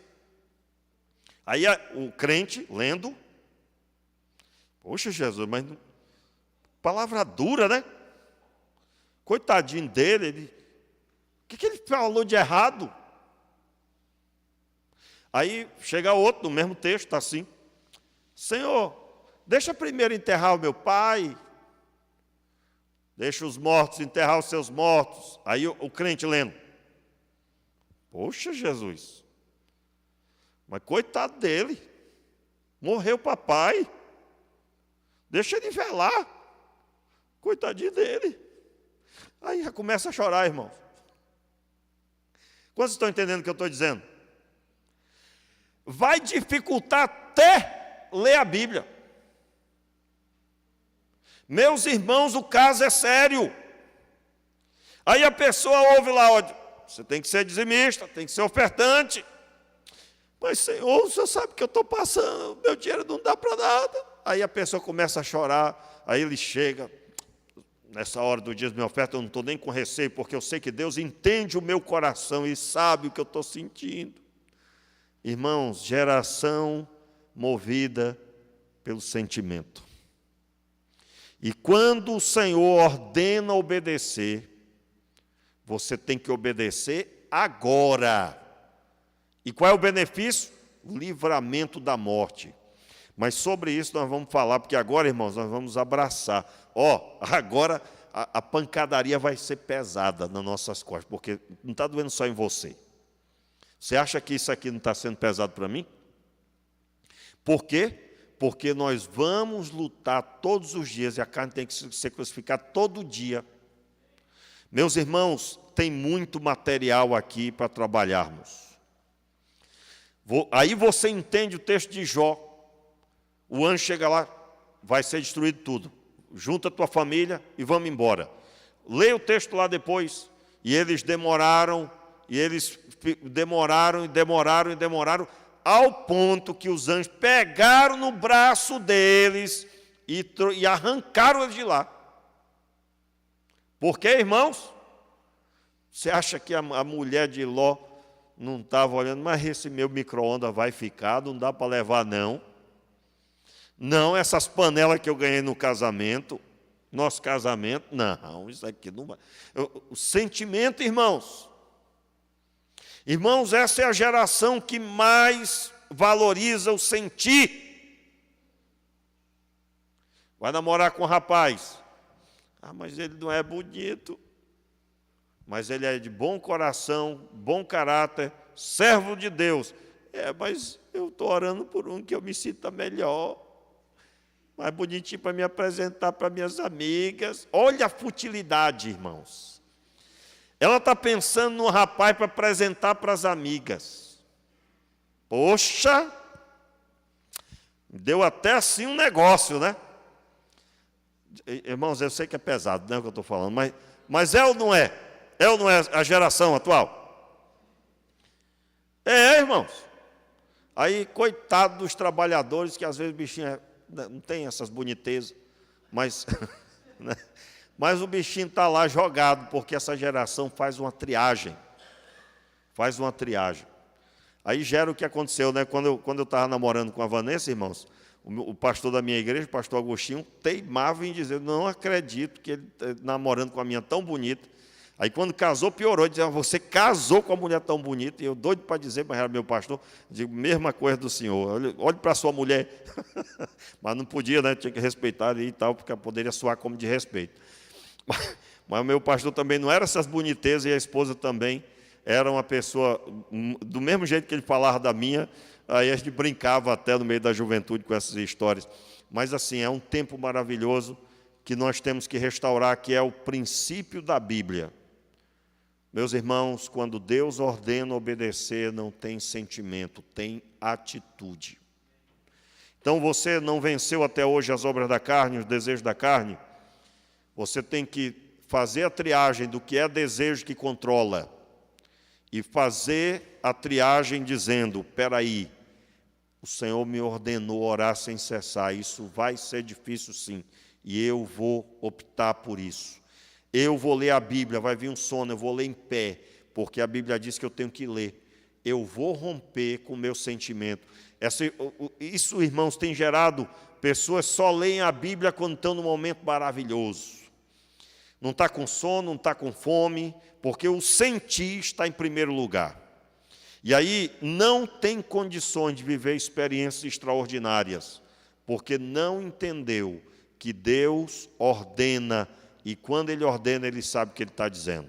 Aí o crente, lendo, poxa Jesus, mas palavra dura, né? Coitadinho dele, o que ele falou de errado? Aí chega outro, no mesmo texto, está assim, Senhor, deixa primeiro enterrar o meu pai, deixa os mortos enterrar os seus mortos. Aí o crente lendo, poxa Jesus, mas coitado dele, morreu o papai, deixa ele velar, coitadinho dele. Aí já começa a chorar, irmãos. Quantos estão entendendo o que eu estou dizendo? Vai dificultar até ler a Bíblia. Meus irmãos, o caso é sério. Aí a pessoa ouve lá, ó, você tem que ser dizimista, tem que ser ofertante. Mas, Senhor, o Senhor sabe que eu estou passando, meu dinheiro não dá para nada. Aí a pessoa começa a chorar, aí ele chega, nessa hora do dia da minha oferta, eu não estou nem com receio, porque eu sei que Deus entende o meu coração e sabe o que eu estou sentindo. Irmãos, geração movida pelo sentimento. E quando o Senhor ordena obedecer, você tem que obedecer agora. E qual é o benefício? o livramento da morte. Mas sobre isso nós vamos falar, porque agora, irmãos, nós vamos abraçar. Agora a pancadaria vai ser pesada nas nossas costas, porque não está doendo só em você. Você acha que isso aqui não está sendo pesado para mim? Por quê? Porque nós vamos lutar todos os dias, e a carne tem que ser crucificada todo dia. Meus irmãos, tem muito material aqui para trabalharmos. Aí você entende o texto de Jó. O anjo chega lá, vai ser destruído tudo. Junta a tua família e vamos embora. Leia o texto lá depois. E eles demoraram, ao ponto que os anjos pegaram no braço deles e arrancaram eles de lá. Por quê, irmãos? Você acha que a mulher de Ló não estava olhando, mas esse meu micro-ondas vai ficar, não dá para levar não. Não, essas panelas que eu ganhei no casamento, nosso casamento, não, isso aqui não vai. O sentimento, irmãos. Irmãos, essa é a geração que mais valoriza o sentir. Vai namorar com um rapaz. Mas ele não é bonito. Mas ele é de bom coração, bom caráter, servo de Deus. Mas eu estou orando por um que eu me sinta melhor. Mais bonitinho para me apresentar para minhas amigas. Olha a futilidade, irmãos. Ela está pensando no rapaz para apresentar para as amigas. Poxa! Deu até assim um negócio, né? Irmãos, eu sei que é pesado, não é o que eu estou falando, mas é ou não é? É ou não é a geração atual? irmãos. Aí, coitado dos trabalhadores, que às vezes o bichinho não tem essas bonitezas, mas, né? Mas o bichinho está lá jogado, porque essa geração faz uma triagem. Faz uma triagem. Aí gera o que aconteceu, né? Quando eu estava namorando com a Vanessa, irmãos, o pastor da minha igreja, o pastor Agostinho, teimava em dizer, não acredito que ele está namorando com a minha tão bonita. Aí quando casou, piorou, dizia, você casou com a mulher tão bonita, e eu doido para dizer, mas era meu pastor, digo, mesma coisa do senhor, olhe para a sua mulher. Mas não podia, né? Tinha que respeitar ali e tal, porque poderia soar como de respeito. Mas o meu pastor também não era essas bonitezas, e a esposa também era uma pessoa, do mesmo jeito que ele falava da minha, aí a gente brincava até no meio da juventude com essas histórias. Mas assim, é um tempo maravilhoso que nós temos que restaurar, que é o princípio da Bíblia. Meus irmãos, quando Deus ordena obedecer, não tem sentimento, tem atitude. Então você não venceu até hoje as obras da carne, os desejos da carne, você tem que fazer a triagem do que é desejo que controla e fazer a triagem dizendo, espera aí, o Senhor me ordenou orar sem cessar, isso vai ser difícil sim, e eu vou optar por isso. Eu vou ler a Bíblia, vai vir um sono, eu vou ler em pé, porque a Bíblia diz que eu tenho que ler. Eu vou romper com o meu sentimento. Isso, irmãos, tem gerado pessoas que só leem a Bíblia quando estão num momento maravilhoso. Não está com sono, não está com fome, porque o sentir está em primeiro lugar. E aí não tem condições de viver experiências extraordinárias, porque não entendeu que Deus ordena, e quando Ele ordena, Ele sabe o que Ele está dizendo.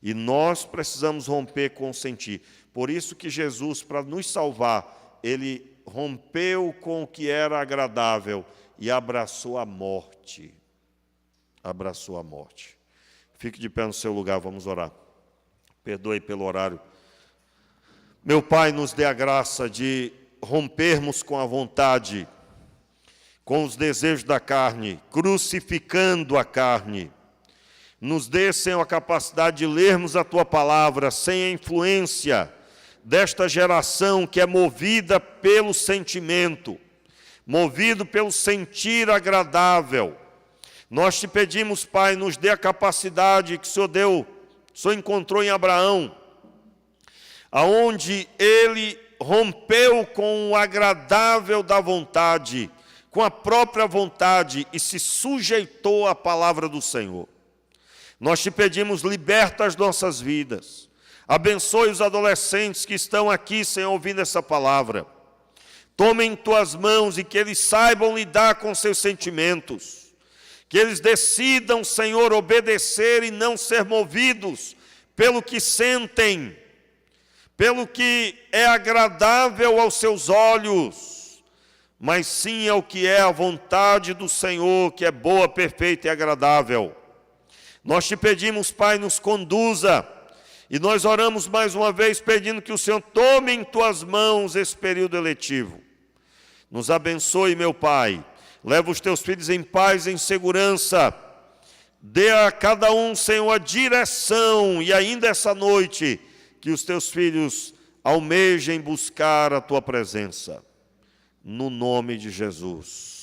E nós precisamos romper com o sentir. Por isso que Jesus, para nos salvar, Ele rompeu com o que era agradável e abraçou a morte. Abraçou a morte. Fique de pé no seu lugar, vamos orar. Perdoe pelo horário. Meu Pai, nos dê a graça de rompermos com a vontade, com os desejos da carne, crucificando a carne. Nos dê, Senhor, a capacidade de lermos a Tua palavra sem a influência desta geração que é movida pelo sentimento, movido pelo sentir agradável. Nós te pedimos, Pai, nos dê a capacidade que o Senhor deu, o Senhor encontrou em Abraão, aonde ele rompeu com o agradável da vontade, com a própria vontade, e se sujeitou à palavra do Senhor. Nós te pedimos, liberta as nossas vidas, Abençoe os adolescentes que estão aqui, Senhor, ouvindo essa palavra. Tome em tuas mãos e que eles saibam lidar com seus sentimentos. Que eles decidam, Senhor, obedecer e não ser movidos pelo que sentem, pelo que é agradável aos seus olhos, mas sim ao que é a vontade do Senhor, que é boa, perfeita e agradável. Nós te pedimos, Pai, nos conduza, e nós oramos mais uma vez pedindo que o Senhor tome em tuas mãos esse período eletivo. Nos abençoe, meu Pai, leva os teus filhos em paz, em segurança, dê a cada um, Senhor, a direção, e ainda essa noite, que os teus filhos almejem buscar a tua presença, no nome de Jesus.